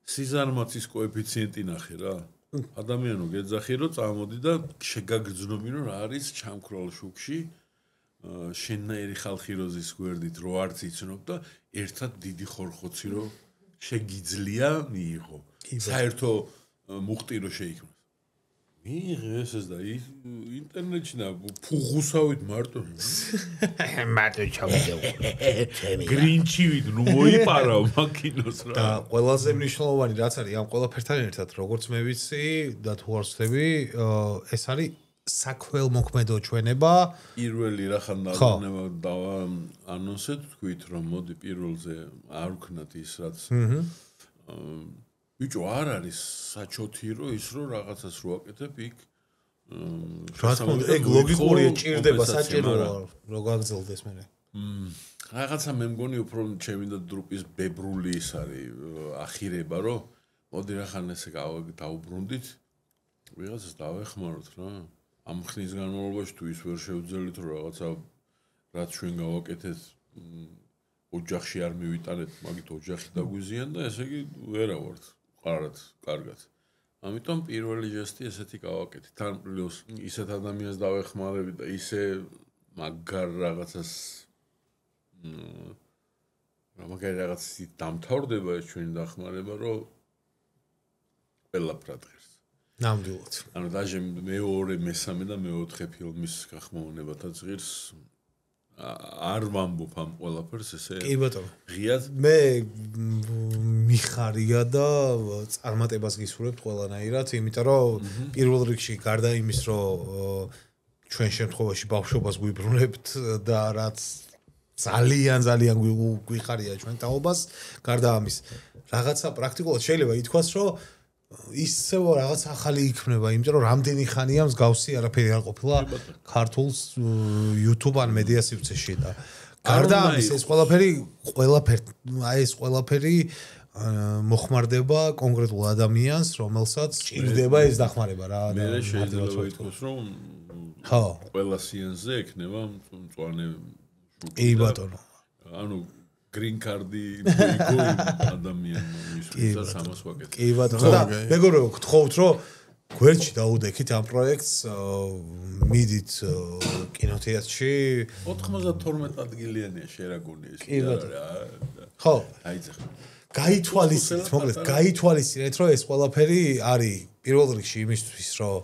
სიზარმაცის კოეფიციენტი ნახე რა. ადამიანო გეძახი რომ წამოდი და შეგაგრძნობი რომ რა არის ჩამქრალ შუქში შენნაირი ხალხი როზის გვერდით რო არც იცნობ და ერთად დიდი ხორხოცი რომ შეგიძლია მიიღო. საერთო მუხტი რო შეიქმნას. მიიღეს ეს და ინტერნეტში და ფუღუსავით მარტო ჩავიდე. გრინჩივით ნუ მოიპარავ მაკინოს რა. და ყველაზე მნიშვნელოვანი რაც არის ამ ყველაფერთან ერთად, როგორც მე ვიცი და თუ არ ვცდები, ეს არის საქველმოქმედო ჩვენება. პირველი რახან დავა ანონსეთ თქვით რომ მოდი პირველზე არ ვქნათ ის რაც ბიჭო არ არის საჩოთი რომ ის რომ რაღაცას რო აკეთებ იქ რა თქმა უნდა ეგ ლოგიკურია, ჭირდება საჭიროა რო გაგრძელდეს მე. რაღაცა მე მგონი უფრო ჩემი და დრუპის ბებრული ის არის ახირება რომ მოდი რახან ესე დაუბრუნდით ვიღაცას დავეხმაროთ რა. ამ ხნის განმავლობაში თუ ის ვერ შევძელით რომ რაღაცა რაც ჩვენ გავაკეთეთ ოჯახში არ მივიტანეთ, მაგით ოჯახი დაგვიზიან და ესე იგი ვერა ვართ კარგად. ამიტომ პირველი ჟესტი ესეთი გავაკეთეთ. თან პლუს ისეთ ადამიანს დავეხმარებით და ისე მაგარ რაღაცას მაგარი რაღაცით დამთავრდება ეს ჩვენი დახმარება, რომ ყველაფრად ღირს. ნამდვილად. ანუ დაჟე მეორე, მესამე და მეოთხე ფილმის გახმოვანებათაც ღირს არ ვამბობ ამ ყველაფერს ესე. კი ბატონო. ღიად მე მიხარია და წარმატებას გისურვებთ ყველანაირად, იმიტომ რომ პირველ რიგში გარდა იმის, რომ ჩვენ შემთხვევაში ბავშვობას გვიბრუნებთ და რაც ძალიან გვიხარია ჩვენ თაობას, გარდა ამის რაღაცა პრაქტიკულად შეიძლება ითქვას, რომ ისევ რაღაც ახალი იქნება, იმიტომ რომ რამდენი ხანია მსგავსი არაფერი არ ყოფილა ქართულ YouTube ან მედია სივრცეში და გარდა ამის ეს ყველაფერი მოხმარდება კონკრეტულ ადამიანს, რომელსაც ჭირდება ეს დახმარება რა. მე შეიძლება ითქვას, რომ ხო, ყველა სიენზე ექნება მწვანე შუქი. კი ბატონო. ანუ green card-ი იყო ადამიანის ვისაც ამას ვაკეთებ. კი ბატონო. და მეგობრებო, გთხოვთ რომ გვერდში დაუდექით ამ პროექტს მიდით კინოთეატრში 92 ადგილიანია შერაგონი ეს ხო აიძახ გაითვალისწინეთ მოკლედ გაითვალისწინეთ რომ ეს ყველაფერი არის პირველ რიგში იმისთვის რომ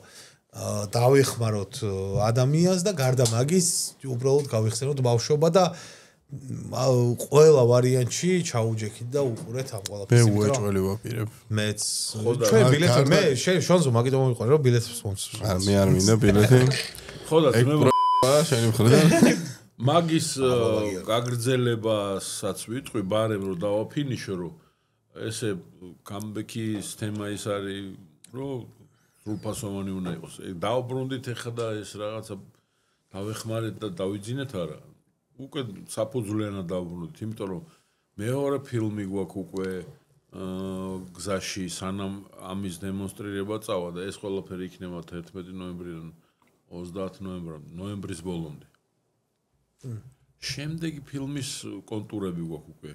დავეხმაროთ ადამიანს და გარდა მაგის უბრალოდ გავიხსენოთ ბავშვობა და ყველა ვარიანტში ჩაუჯექით და უყურეთ ამ ყველაფერს. მე უეჭველი ვაპირებ. მეც ჩვენ ბილეთს მე შენზო მაგით მომიყვანე რომ ბილეთს სპონსორს. მე არ მინდა ბილეთი. ხო და მე შენი მხრიდან მაგის გაგრძელებასაც ვიტყვი ბარემ რომ დავაფინიშო რომ ესე კამბექის თემა ის არის რომ სრულფასოვანი უნდა იყოს. დავბრუნდით ახლა და ეს რაღაცა დავეხმარეთ და დავიძინეთ არა. უკვე საფუძვლიანად დავბრუნდით, იმიტომ რომ მეორე ფილმი გვაქვს უკვე გზაში სანამ ამის დემონსტრირება წავა და ეს ყველაფერი იქნება 11 ნოემბრიდან 30 ნოემბრის ბოლომდე. შემდეგი ფილმის კონტურები გვაქვს უკვე.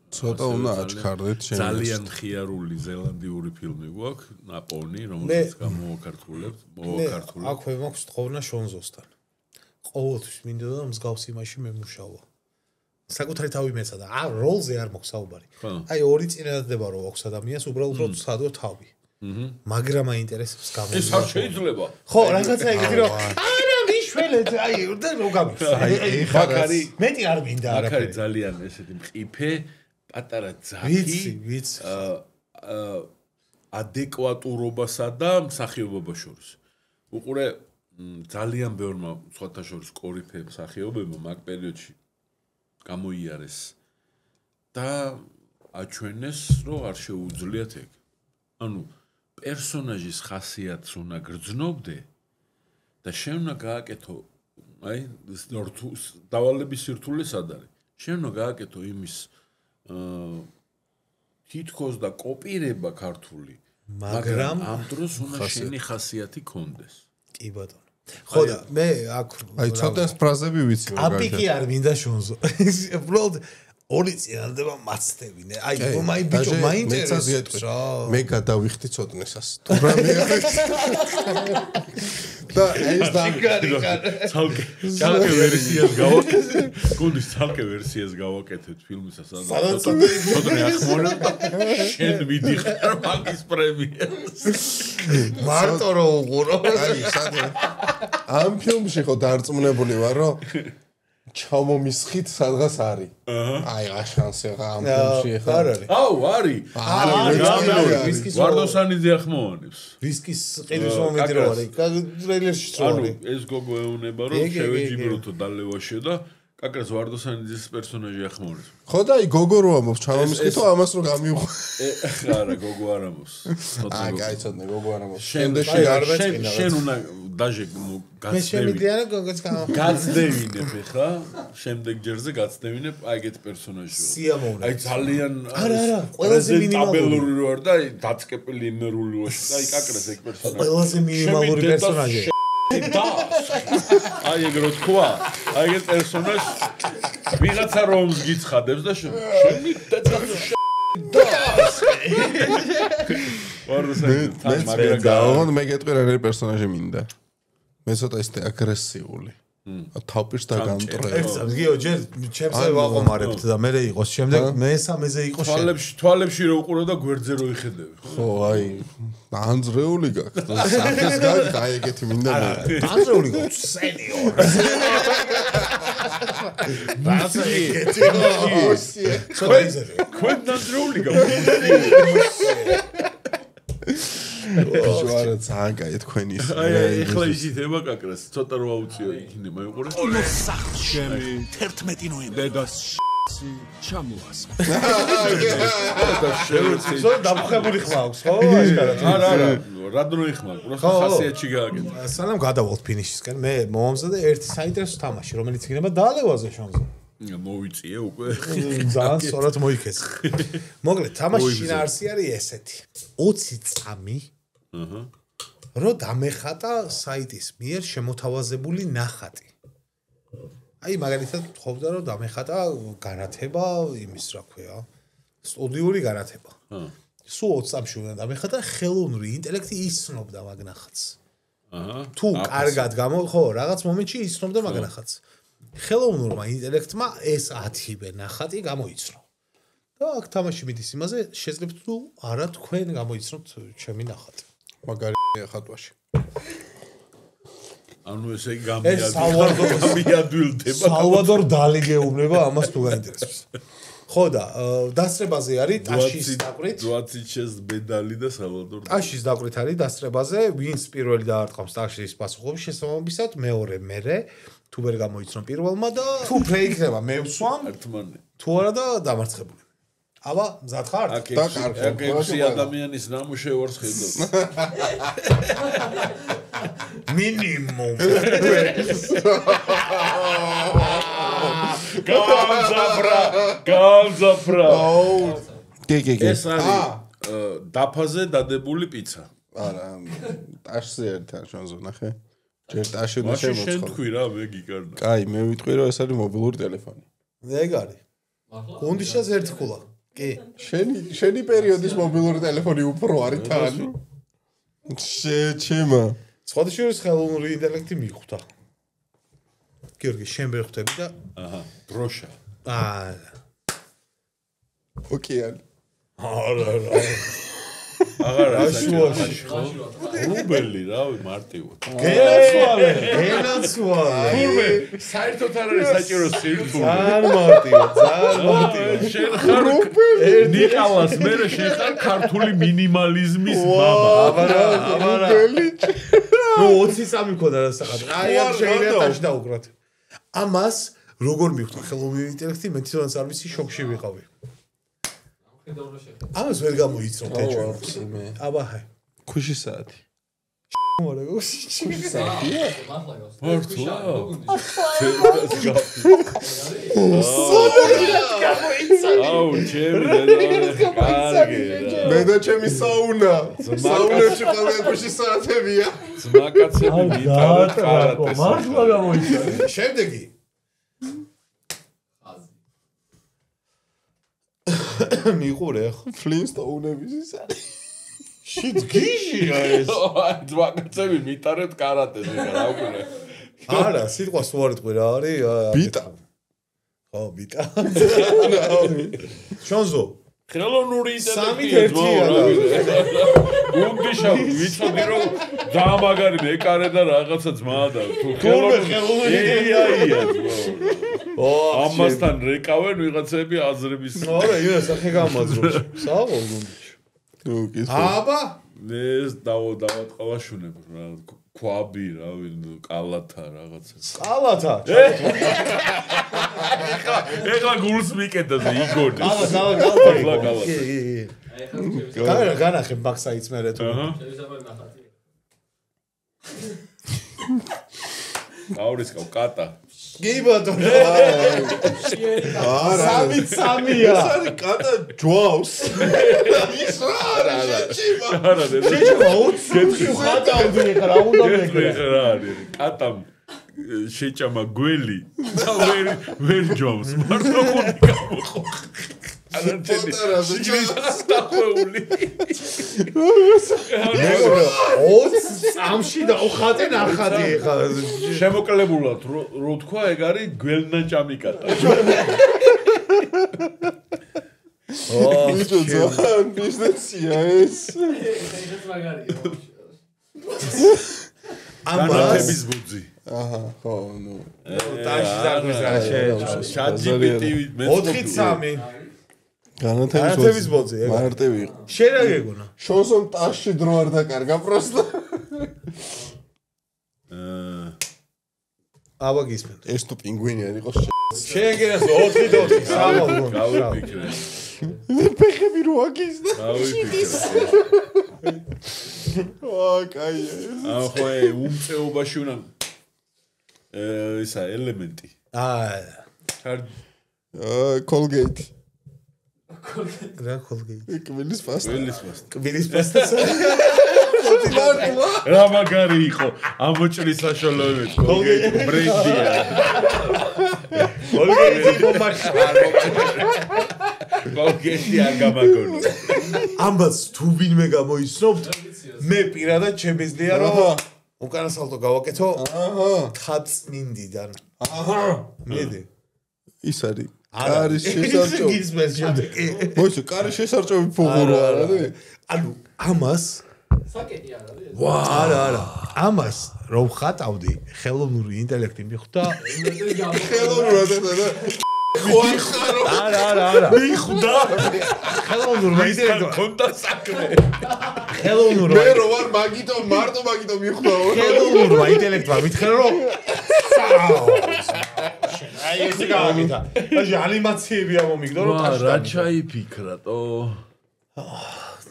ცოტა უნდა აჩქარდეთ შენ. ძალიან ხიარული ზელანდიური ფილმი გვაქვს, ნაპონი, რომელსაც გამოვაქართულებთ, აქვე მაქვს თხოვნა შონზოსთან. ყოველთვის მინდოდა რომ მსგავს იმაში მემუშავა. საკუთარი თავი მეცა და როლზე არ მაქვს საუბარი. აი ორი წინადადება რო აქვს ადამიანს, უბრალოდ რომ სადო თავი. მაგრამ აინტერესებს გამო. ეს არ შეიძლება. ხო, რაღაცა ეგეთი რომ არა მიშველეთ, აი და რო გამიხსნა. ხაკარი მეტი არ მინდა არა. ხაკარი ძალიან ესეთი მყიფე, პატარა ძაფი. ვიცი. ადეკვატურობასა და მსახიობობა შორის. უყურე ძალიან ბევრმა სხვათა შორის კორიფე მსახიობებმა მაგ პერიოდში გამოიარეს და აჩვენეს რომ არ შეუძლიათ ეგ. ანუ პერსონაჟის ხასიათს უნდა გრძნობდე და შენ უნდა გააკეთო აი დავალების სირთულე სად არის? შენ უნდა გააკეთო იმის თითქოს და კოპირება ქართული, მაგრამ ამ დროს უნდა შენი ხასიათი კონდეს. კი ბატონო. ხო და მე აქ აი ცოტა ფრაზები ვიცი მაგალითად. აპიკი არ მინდა შონზო. უბრალოდ ორი წინადადება მაცდევინე. აი მაი ბიჭო მაინტერესებს რა. მე გადავიხდი ცოტნესას. თუ რა მიიღეს. და ეს და ცალკე ვერსიას გავაკეთეთ. გუნდის ცალკე ვერსიას გავაკეთეთ ფილმისას. ცოტნე ახმონა. შენ მიდიხარ მაგის პრემიერს. მარტო რო უყურო. აი სადე ამ ფილმში ხო დარწმუნებული ვარ რომ ჩამომისხით სადღაც არის. აი რა შანსი რა ამ ფილმში ხა. არ არის. აუ არის. ვარდოსანიძე ახმოვანებს. ვისკის ყილის მომენტი რო არის. ტრეილერში რო არის. ეს გოგო ეუნება რომ შევეჯიბროთო დალევაშიო და კაკრას ვარდოსანიძის პერსონაჟი ახმოვანებს. ხო და აი გოგო რო ამობს ჩამომისხითო ამას რო გამიუხო. არა გოგო არ ამობს. აი გაიცოდნე გოგო არ ამობს. შემდეგში არ მეწინა. შენ უნდა დაჟე გაცდევინებ ხა შემდეგ ჯერზე გაცდევინებ აი ეგეთ პერსონაჟი. სიამოვნებო. აი ძალიან არა ყველაზე მინიმალური რო არ და აი დაწკეპილი იმერული ვაში და აი კაკრას ეგ პერსონაჟი. ყველაზე მინიმალური პერსონაჟი. და აი ეგ რო თქვა აი ეგ პერსონაჟი ვიღაცა რომს გიცხადებს და შენი დედას და ვარდოსანიძე მე გეტყვი რა არის პერსონაჟი მინდა მე ცოტა ისე აგრესიული თავპირს დაგამტრე ერთ წამს გიო ჯერ ჩემზე ვაყომარებთ და მე იყოს შემდეგ მესამეზე იყოს თვალებში რო უყურო და გვერდზე რო იხედები ხო აი დანძრეული გაქვს სახეს გაქვს აი ეგეთი მინდა მე დანძრეული გაქვს სენიორ ბაზა ეგეთი ცოტა ისეთი ქვენ დანძრეული გაქვს ვარ ძალიან კაი თქვენი ის აი ეხლა ისითება კაკრას ცოტა რო აუციო იქნება იყურე სახლში 11 ნოემბერი დედას ჩამოასმა და შევეცი დამხებული ხმაქვს ხო არა რა დრო იხმარ просто ხასიათში გააკეთე სანამ გადავალთ ფინიშისკენ მე მომამზადე ერთი საინტერესო თამაში რომელიც იქნება დაალევაზე შანზე მოვიწიე უკვე ძალიან სწორად მოიქეს მოკლედ თამაში შინაარსი არის ესეთი 20 წამი რო დამეხატა საიტის მიერ შემოთავაზებული ნახატი აი მაგალითად ვთხოვდა რომ დამეხატა განათება იმის რა ქვია სტუდიური განათება სულ 20 წამში უნდა დამეხატა ხელოვნური ინტელექტი იცნობდა მაგნახაც. თუ კარგად ხო, რაღაც მომენტში იცნობდა მაგნახაც. ხელოვნურმა ინტელექტმა ეს 10-ვე ნახატი გამოიცნო. და აქ თამაში მიდის იმაზე, შეძლებთ თუ არა თქვენ გამოიცნობთ ჩემი ნახატი. მაგარი ხატვაში. ანუ ესე იგი გამიადვილდება. სალვადორ დალი გეუბნება ამას თუ გაინტერესებს. ხო და დასწრებაზე არის ტაშის დაკვირით. 20 ჩეს ბედალი და სალვადორ. ტაშის დაკვირით არის დასწრებაზე, ვინც პირველი დაარტყამს ტაშის პასუხობის შესაბამისად, მეორე მერე თუ ვერ გამოიცნო პირველმა და თუ ფრეიქნება მე ვსვამ ერთმანე. თუ არა და დამარცხებული. აბა, მზად ხარ? აქ ექვსი ადამიანის ნამუშევარს ხედავ. მინიმუმ. გამზაფრა. კი. ეს არის დაფაზე დადებული პიცა. არა, ტაშზე ერთად შენზე ნახე. ჯერ ტაში უნდა შენ შემოწყო. თქვი რა, მე გიკარდა. კაი, მე ვიტყვი რომ ეს არის მობილური ტელეფონი. ეგ არის. გუნდიშას ერთი ხულა. კი. შენი პერიოდის მობილური ტელეფონი უფრო არის თან. ჩემა. სხვადასხვა ხელოვნური ინტელექტი მიხვდა. გიორგი, შენ ვერ ხვდები და დროშა. ოკეან. არა. აღარ აშუაში. რუბელი, რავი, მარტივად. გენაცვალე. თურმე, საერთოდ არ არის საჭირო სირთულე. ძალიან მარტივად. შენ ხარ ნიკალას, მე შენ ხარ ქართული მინიმალიზმის მამა. აბარა. ნუ 20 წამი მქონდა რა საყად. აი ამ შეიძლება ტაში დაუკრათ. ამას როგორ მიხვდა ხელოვნური ინტელექტი, მე თვითონაც არ ვიცი, შოკში ვიყავი. ამას ვერ გამოიცნო თეჩვენს. აბა ჰაი. ქუში საათი. მორა გუშინ საათია? მართლა? აუ, ჩემი კარგი. მე და ჩემი საუნა. საუნებში ყველა ქუში საათებია. ძმაკაცები მიტარეთ კარატეს. მართლა გამოიწვა. შემდეგი მიყურე ხო ფლინსტოუნების ის არის. შიც გიჟია ეს. ძმაკაცები მიტარეთ კარატეს, რა ვქნა. არა, სიტყვა სულ არ იტყვი რა არის? ბიტა. ხო, ბიტა. შონზო. ხელოვნური სამით ინტელექტი ერთია. გუნდიშა ვიცოდი რომ დაამაგარი მეკარე და რაღაცა ძმა და თუ ხელოვნური ინტელექტია. ამასთან რეკავენ ვიღაცები აზრების. არა, ინა სახე გამაძროს. სავალ გუნდში. აბა, ეს დავატყავაშუნებ რა. ქვაბი, რავი, კალათა რაღაცა. კალათა. ეხლა გულს მიკედაზე იგონი. კალათა. განახე ბაქსაიც მერე თუ. აურისკავ კატა. კი ბატონო. არა. 3-3-ია. ეს არის კატა ჯვავს. ის არა. არა, შეჭმა 20 ხატავდი ხარ, რა უნდა მეკრა. რა არის? კატამ შეჭამა გველი და ვერ ჯობს. მარტო ხუთი გამოყო. პატარაზე დახვეული. 20 წამში და ხატე ნახატი ხა. შემოკლებულად რო თქვა, ეგ არის გველნაჭამი კატა. ბიჭო, ძალიან ბიზნესია ეს. განათების ბუძი. აჰა, ხო, ნუ. ტაში დაგვის რა ChatGPT 4-3. განათების ბოძი, ეგ. მარტივი იყო. შენ რა გეგონა? შონსონ ტაში დრო არ დაკარგა პროსტა. აბა გისმენთ. ეს თუ პინგვინი არ იყოს შენ გენას 4-4 სავალ გუნდში. გავიფიქრე. ფეხები რო აგიზდა. კაი. ახო უმწეობაში უნდა ისა ელემენტი. კოლგეიტ. რა კოლგეიტ? კბილის პასტა. კბილის პასტა. რა მაგარი იყო ამოჭრის საშუალებებით კოლგეიტ ბრენდია. კოლგეიტი მომაშა. კოლგეტი არ გამაგონო. ამბაც თუ ვინმე გამოიცნობთ, მე პირადად შემიძლია რომ უკანასალტო გავაკეთო. თხაწმინდიდან. მიდი. ის არის კარის შესარჭო. გისმენს შემდეგ. მოიცა კარის შესარჭოები ფუღურო არა და ანუ ამას საკეტი არ არის ეს. არა. ამას რომ ხატავდი, ხელოვნური ინტელექტი მიხვდა. ხელოვნურად და ხوارხარო არა. მიხვდა. ხელოვნურმა ინტელექტმა კონდა საქმე. ხელოვნურმა მე რო ვარ მაგიტო მარტო მაგიტო მიხვდაო. ხელოვნურმა ინტელექტმა მითხრა რომ აი ეს გამითა. აი ანიმაციები ამომიგდო რომ რა ჩაიფიქრატო?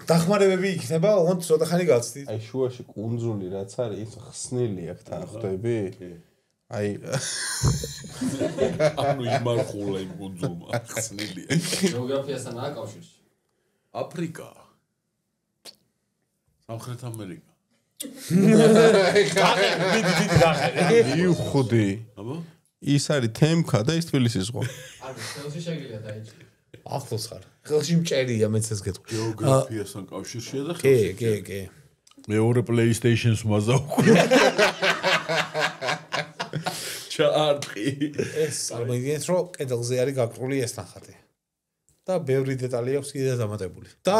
დახმარებები იქნება, ოღონდ ცოტა ხანი გაცდით. აი შუაში კუნძული რაც არის, ის ხსნილი აქ თან ხვდები? აი ანუ იმარხულა იმ კუნძულმა ხსნილია. გეოგრაფიასთან რა კავშირში? აფრიკა. სამხრეთ ამერიკა. მივხვდი. აბა? ის არის თემკა და ის თბილისის ზღვა. ანუ ხელში შეგიძლია დაიჭირო. ახლოს ხარ. ხელში მწერია მეც ეს გეტყვი. გეოგრაფიასთან კავშირშია და კი. მეორე PlayStation-ს მაზაუქრო. ჩაარტყი. ეს წარმოიდგინეთ რომ კედელზე არის გაკრული ეს ნახატი. და ბევრი დეტალი აქვს კიდე დამატებული. და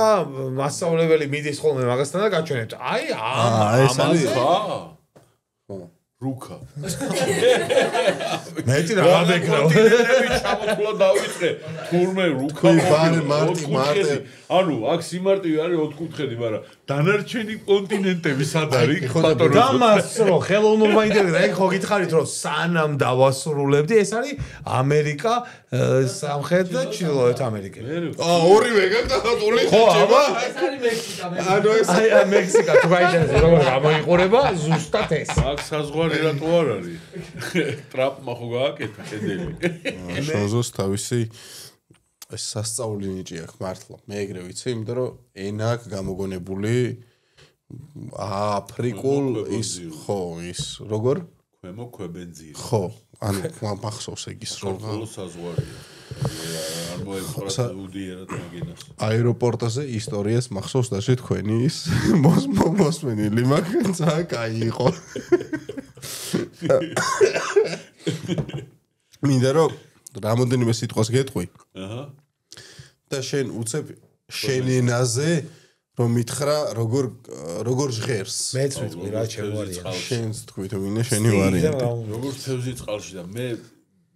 მასწავლებელი მიდის ხოლმე მაგასთან და გაჩვენებთ. აი ეს არის რუკა. მეტი რა გამეკრა. კონტინენტები ჩამოთვლა დავიწყე. თურმე რუკა. მარტი. ანუ აქ სიმარტივე არის 4 კუთხედი, მაგრამ დანარჩენი კონტინენტები სად არის? დამას რომ ხელოვნურმა ინტელექტმა ეგ ხო გითხარით რომ სანამ დავასრულებდი ეს არის ამერიკა, სამხრეთ და ჩრდილოეთ ამერიკა. ორივე გაკეთებული. ხო, აბა. ეს არის მექსიკა. ანუ ეს აი მექსიკა თუ გაიჩნდეს როგორ გამოიყურება ზუსტად ეს. აქ საზღვარი რატო არ არის? ტრაპმა ხო გააკეთა კედელი. შოზოს თავისი ეს სასწაული ნიჭი აქვს მართლა. მე ეგრე ვიცი, იმიტომ რომ ენა აქვს გამოგონებული აფრიკულ ის ხო ის როგორ? ქვემო ქვებენძირი. ხო, ანუ მახსოვს ეგ ის რომ ხოლო საზღვარია. არ მოეწყრა უდიერად მაგინას. აეროპორტზე ისტორიას მახსოვს და თქვენი ის მოსმენილი მაგცა კაი იყო. მინდა რომ რამოდენიმე სიტყვას გეტყვი. აჰა. და შენ უცებ შენენაზე რომ მითხრა როგორ ჟღერს. მეც ვიტყვი რა შემოარია. შენს თქვი თუ მინდა შენი ვარიანტი. როგორ თევზი წყალში და მე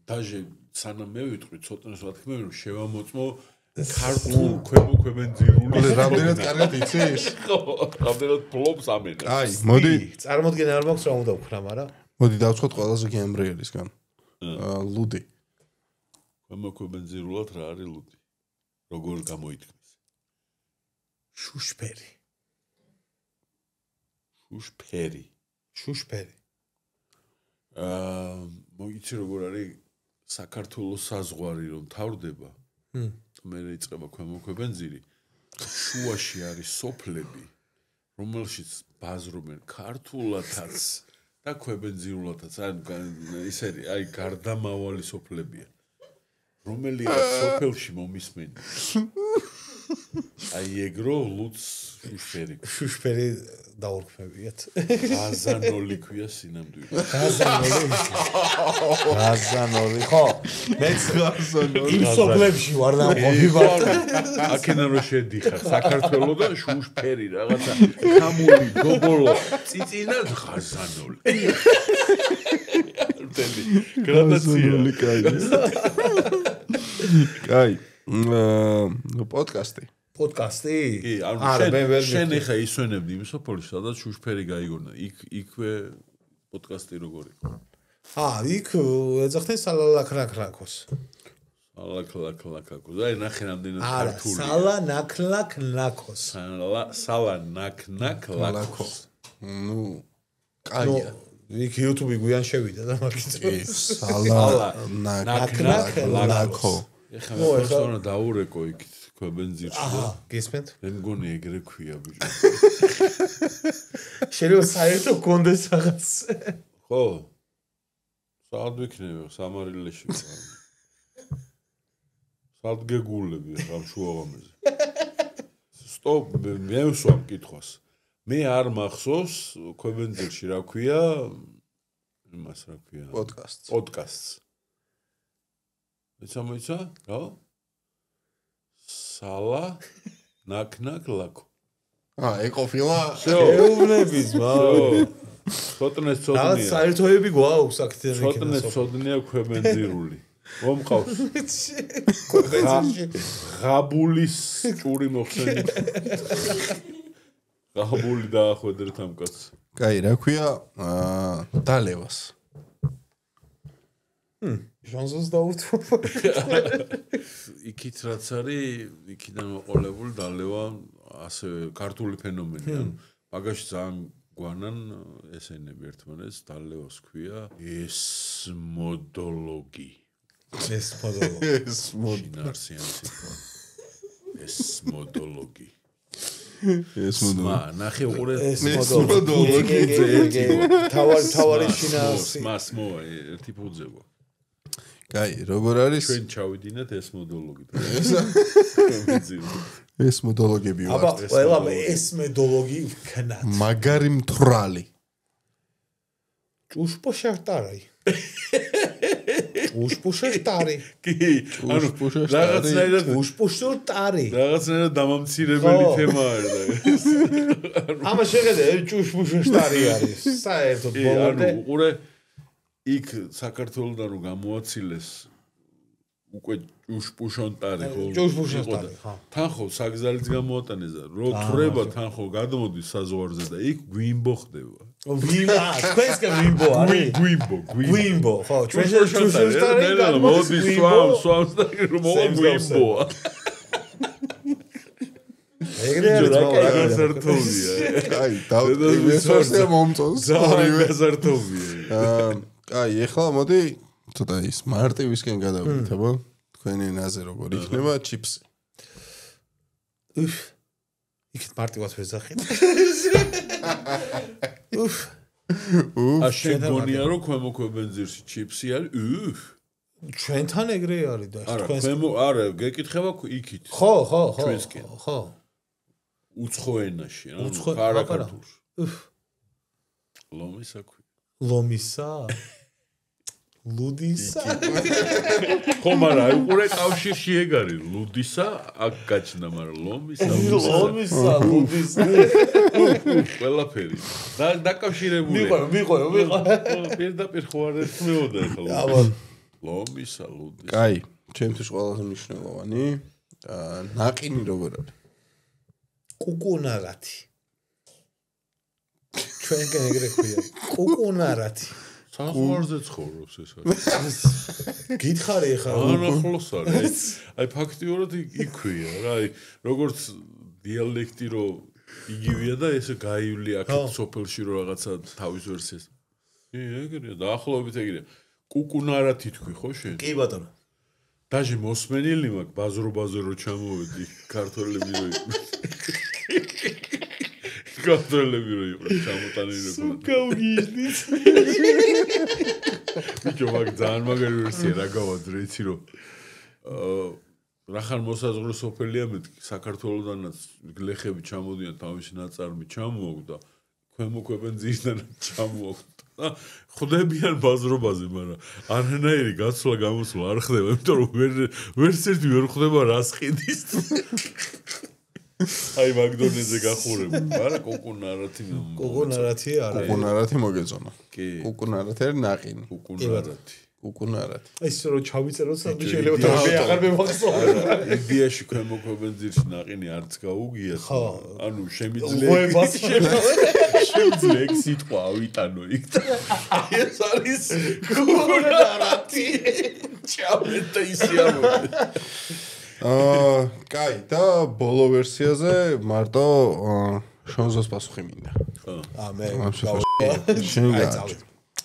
დაჟე სანამ მე ვიტყვი ცოტნეს რა თქმა უნდა შევამოწმო ქართულ ქვემო ქვებენძირული. რამდენად კარგად იცის? ხო, რამდენად ფლობს ამენა. აი, მოდი წარმოდგენა არ მაქვს რა უნდა ვქნა, მაგრამ მოდი დავცხოთ ყველაზე გემბრიელისგან. ლუდი. ქვემო ქვებენძირულად რა არის ლუდი? როგორ გამოითქმის? შუშფერი. შუშფერი. მოიცი როგორ არის საქართველოს საზღვარი რომ თავდება. მე იწყება ქვემო ქვებენძირი. შუაში არის სოფლები, რომელშიც ბაზრობენ ქართულათაც და ქვებენძირულათაც. ისეთი აი გარდამავალი სოფლებია. რომელია სოფელში მომისმენი. აი ეგრო ლუც შუშფერი დაურქმევიათ. გაზანოლი ქვია სინამდვილე. გაზანოლი ხო? მეც გაზანოლი. იმ სოფლებში ვარ ნამყოფი ვარ. აქედან რომ შედიხარ საქართველოს და შუშფერი რაღაცა ხამული გოგოლო წიწინა გაზანოლი. გრადაციული კაი. კაი. პოდკასტი. კი, ანუ შენ ეხა ისვენებდი იმ სოფლში, სადაც შუშფერი გაიგონა. იქვე პოდკასტი როგორ იყო? იქ ეძახდნენ სალალაკნაკნაკოს. სალალაკნაკნაკოს. აი ნახე რამდენად ქართული. სალალაკნაკნაკოს. სალალაკნაკნაკოს. ნუ კაია. იქ YouTube-ი გვიან შევიდა და მაგით. სალალაკნაკნაკო. ეხლა მე დაურეკო იქ ქვებენძირში. აჰა, გესმენთ? მე მგონი ეგრე ქვია ბიჭო. შეიძლება საერთოდ კონდეს რაღაც. ხო. სად ვიქნები სამარილეში. სადგეგულები ამ შუაღამეზე. სტოპ, მე ვსვამ კითხვას. მე არ მახსოვს ქვევენძილში რა ქვია იმას რა ქვია პოდკასტს. მეცამოიცა? რა? სალა ნაკნაკ ლაკო. ეკოფილა. ეუბნების მა. ცოტნე რაღაც საერთოები გვაქვს აქტიები. ცოტნე ცოდნია ქვევენძირული. მომყავს. ღაბულის ჭური მოხსენით. ღაბული დაახვედრეთ ამ კაცს. კაი, რა ქვია? დალევას. ჟანზოს დაურთვა. იქით რაც არის, იქიდან მოყოლებული დალევა ასევე ქართული ფენომენია. მაგაში ძალიან გვანან ესენები ერთმანეთს დალევას ქვია ესმოდოლოგი. ესმოდოლოგი. ესმოდოლოგი. ნახე უყურე ესმოდოლოგი. თავარი შინაარსი. მასმო ერთი ფუძევა. კაი, როგორ არის? ჩვენ ჩავიდინეთ ესმოდოლოგი. ესმოდოლოგები ვართ. აბა, ყველა ესმოდოლოგი ვქნათ. მაგარი მთვრალი. ჭუშპოშარტარი. ჭუშპოშარტარი. კი, ანუ რაღაცნაირად ჭუშპოშარტარი. რაღაცნაირად დამამცირებელი თემაა და ეს. ამა შეხედე ჭუშპოშარტარი არის. საერთოდ ბოლომდე. ანუ უყურე იქ საქართველოსთან რომ გამოაცილეს უკვე ჭუშპუშონტარი ხო? ჭუშპუშონტარი, ხო. თან ხო საგზალიც გამოატანეს და რო თრება თან ხო გადმოდის საზღვარზე და იქ გვიმბო ხდება. ვიმბო, თქვენს კი ვიმბო არის. გვიმბო, ხო, ჩვენ ჭუშპუშონტარი მოდის სვამს და რომ გვიმბოა. ეგრე არის გასართობია. კაი, დავწევი მომწონს. გასართობია. კაი, ეხლა მოდი ცოტა ის მარტივისკენ გადავიდეთ, აბა. თქვენი ნაზე როგორ იქნება ჩიპსი. იქით მარტივად ვეძახით. აშენ გონია რომ ქვემო ქვევენძირში ჩიპსი არის? ჩვენთან ეგრე არის და თქვენს არა, გეკითხება იქით. ხო. ჩვენსკენ. ხო. უცხო ენაში, ანუ ქართულში. ლომისა ქვია. ლომისა? ლუდისა? ხო, მაგრამ აი უყურე კავშირში ეგ არის. ლუდისა აქ გაჩნდა, მაგრამ ლომისა, ლუდისა. ყველაფერი. დაკავშირებული. მიყო. პირდაპირ ხო არ ერთმეოდა ახლა. აბა. ლომისა, ლუდისა. კაი, ჩემთვის ყველაზე მნიშვნელოვანი ნაყინი როგორ არის? კუკუნარათი. ჩვენგან ეგრე ქვია. კუკუნარათი. საზღვარზე ცხოვრობს ეს არის. გითხარი ახლა ახლოს არის. აი ფაქტიურად იქვია რა, აი როგორც დიალექტი რო იგივეა და ესე გაივლი აქეთ სოფელში რო რაღაცა თავის ვერსიას. ეგრეა, დაახლოებით ეგრეა. კუკუნარათი თქვი ხო შენ? კი ბატონო. დაჟე მოსმენილი მაქვს ბაზრო ჩამოვედი ქართველები რო იყო. ქართველები რო იყო ჩამოტანილი რო. სუკაუგიშნის. ბიჭო მაგ ძალიან მაგარი ვერსია რა გავაძრე იცი რომ რახან მოსაზღვრე სოფელია მეთქი საქართველოსდანაც გლეხები ჩამოდიან თავისი ნაწარმი ჩამოაქვს და ქვემო ქვევენძირიდან ჩამოაქვს. ხდებიან ბაზრობაზე, მაგრამ არანაირი გაცვლა გამოსვლა არ ხდება, იმიტომ რომ ვერც ერთი ვერ ხდება რას ყიდის. აი მაგდონეზე გახურებული, მაგრამ კუკუნარათი არა. კუკუნარათი მოგეწონა. კი. კუკუნარათი არის ნაყინი. კუკუნარათი. ეს რო ჩავიწეროთ სამი შეიძლება და აღარ მემახსოვრე. იდეაში ქვემო ქვევენძირში ნაყინი არც გაუგია. ანუ შემიძლია ეგ სიტყვა ავიტანო იქ. ეს არის კუკუნარათი. ჩავედა ისიამოდი. კაი, და ბოლო ვერსიაზე მარტო შონზოს პასუხი მინდა. მე შენ გააჩ.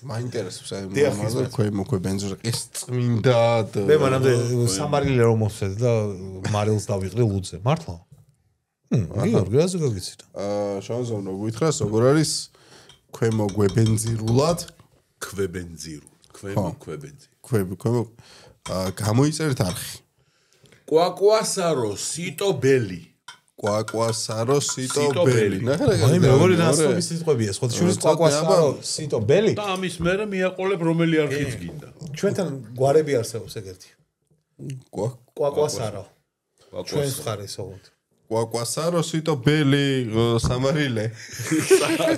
მაინტერესებს აი მაგაზე ქვემო ქვევენძირის წმინდა მე მანამდე სამარილე რომ მოსვედ და მარილს დავიყრი ლუდზე. მართლა? გიორგი ასე გაგიცით. შონზომ რო გითხრას როგორ არის ქვემო გვებენძირულად ქვევენძირულ. ქვემო გამოიწერეთ არხი. კვაკვასარო სიტობელი. კვაკვასარო სიტობელი. აი მე როგორი ნაცნობის სიტყვებია, სხვა შორის კვაკვასარო სიტობელი. და ამის მერე მიაყოლებ რომელი არხიც გინდა. ჩვენთან გვარები არსებობს ეგერთი. კვაკვასარო. ჩვენს ხარეს ოღონდ. კვაკვასარო სიტობელი სამარილე.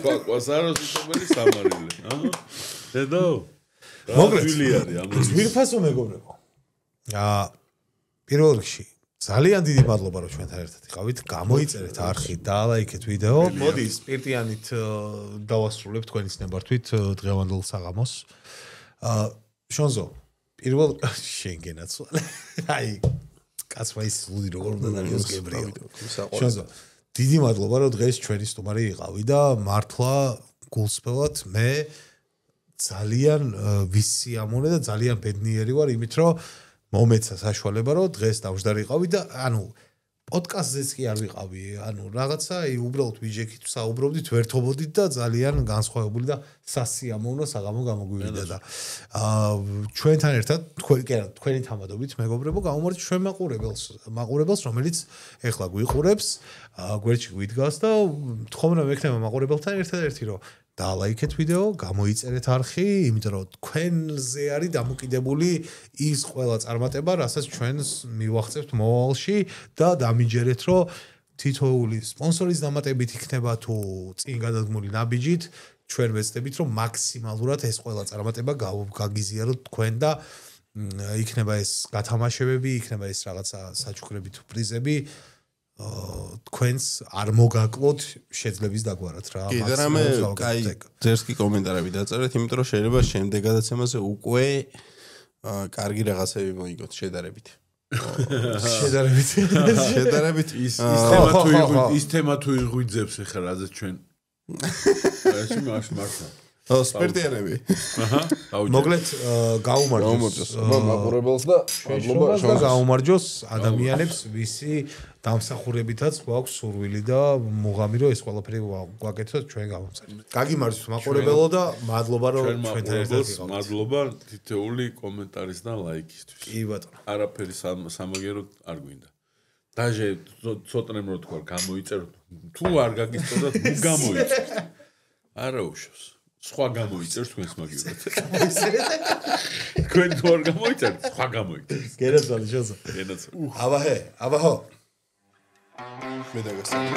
კვაკვასარო სიტობელი სამარილე. აჰა. დედო. მოკლედ. ძვირფასო მეგობრებო. პირველ რიგში ძალიან დიდი მადლობა რომ ჩვენთან ერთად იყავით. გამოიწერეთ არხი, დაალაიქეთ ვიდეო. მოდი სპირტიანით დავასრულებ თქვენი ნებართვით დღევანდელ საღამოს. შონზო, პირველ შენგენაც. აი კაცმა ის ლუდი როგორ უნდა დარიოს გებრიელ. შონზო, დიდი მადლობა რომ დღეს ჩვენი სტუმარი იყავი და მართლა გულსხმელად მე ძალიან ვისიამოვნე და ძალიან ბედნიერი ვარ იმით რომ მომეცა საშუალება რომ დღეს დავждარიყავი და ანუ პოდკასტზეც კი არ ვიყავი ანუ რაღაცა უბრალოდ ვიჯექით საუბრობდით ვერთობოდით და ძალიან განსხვავებული და სასიამოვნო საღამო გამოგვივიდა და ჩვენთან ერთად თქვენი თამადობით მეგობრებო გამომართ ჩვენ მაყურებელს რომელიც ეხლა გვიყურებს გვერდში გვიდგას და თხოვნა მექნება მაყურებელთან ერთადერთი რომ დაალაიქეთ ვიდეო, გამოიწერეთ არხი, იმიტომ რომ თქვენზე არის დამოკიდებული ის ყველა წარმატება, რასაც ჩვენს მივახცევთ მომავალში და დამიჯერეთ, რომ თითოეული სპონსორის დამატებით იქნება თუ წინ გადადგმული ნაბიჯით, ჩვენ ვეცდებით, რომ მაქსიმალურად ეს ყველა წარმატება გაგიზიაროთ თქვენ და იქნება ეს გათამაშებები, იქნება ეს რაღაცა საჩუქრები თუ პრიზები თქვენს არ მოგაკლოთ შეძლების დაგვარად რა. კიდე რამე კაი ძერს კი კომენტარები დაწერეთ, იმიტომ რომ შეიძლება შემდეგ გადაცემაზე უკვე კარგი რაღაცები მოიგოთ შედარებით. შედარებით ის თემა თუ იღვიძებს ახლა რაზეც ჩვენ ეს მართლა სპირტიანები. მოკლედ გაუმარჯოს მაყურებელს და გაუმარჯოს ადამიანებს ვისი დამსახურებითაც გვაქვს სურვილი და მუღამი რომ ეს ყველაფერი გვაკეთოთ ჩვენ გამომწერთ. გაგიმარჯოს მაყურებელო და მადლობა რომ ჩვენთან ერთად იყავით. მადლობა თითეული კომენტარის და ლაიქისთვის. კი ბატონო. არაფერი სამაგერო არ გვინდა. დაჟე ცოტნემ რო თქვა გამოიწეროთ. თუ არ გაგიწოდათ, ნუ გამოიწერთ. არა უშავს. სხვა გამოიწერს თქვენს მაგივრად. თქვენ თუ არ გამოიწერთ, სხვა გამოიწერს. გენაცვალე შოზო. გენაცვალე. აბაჰო. მე დაგასწრებ.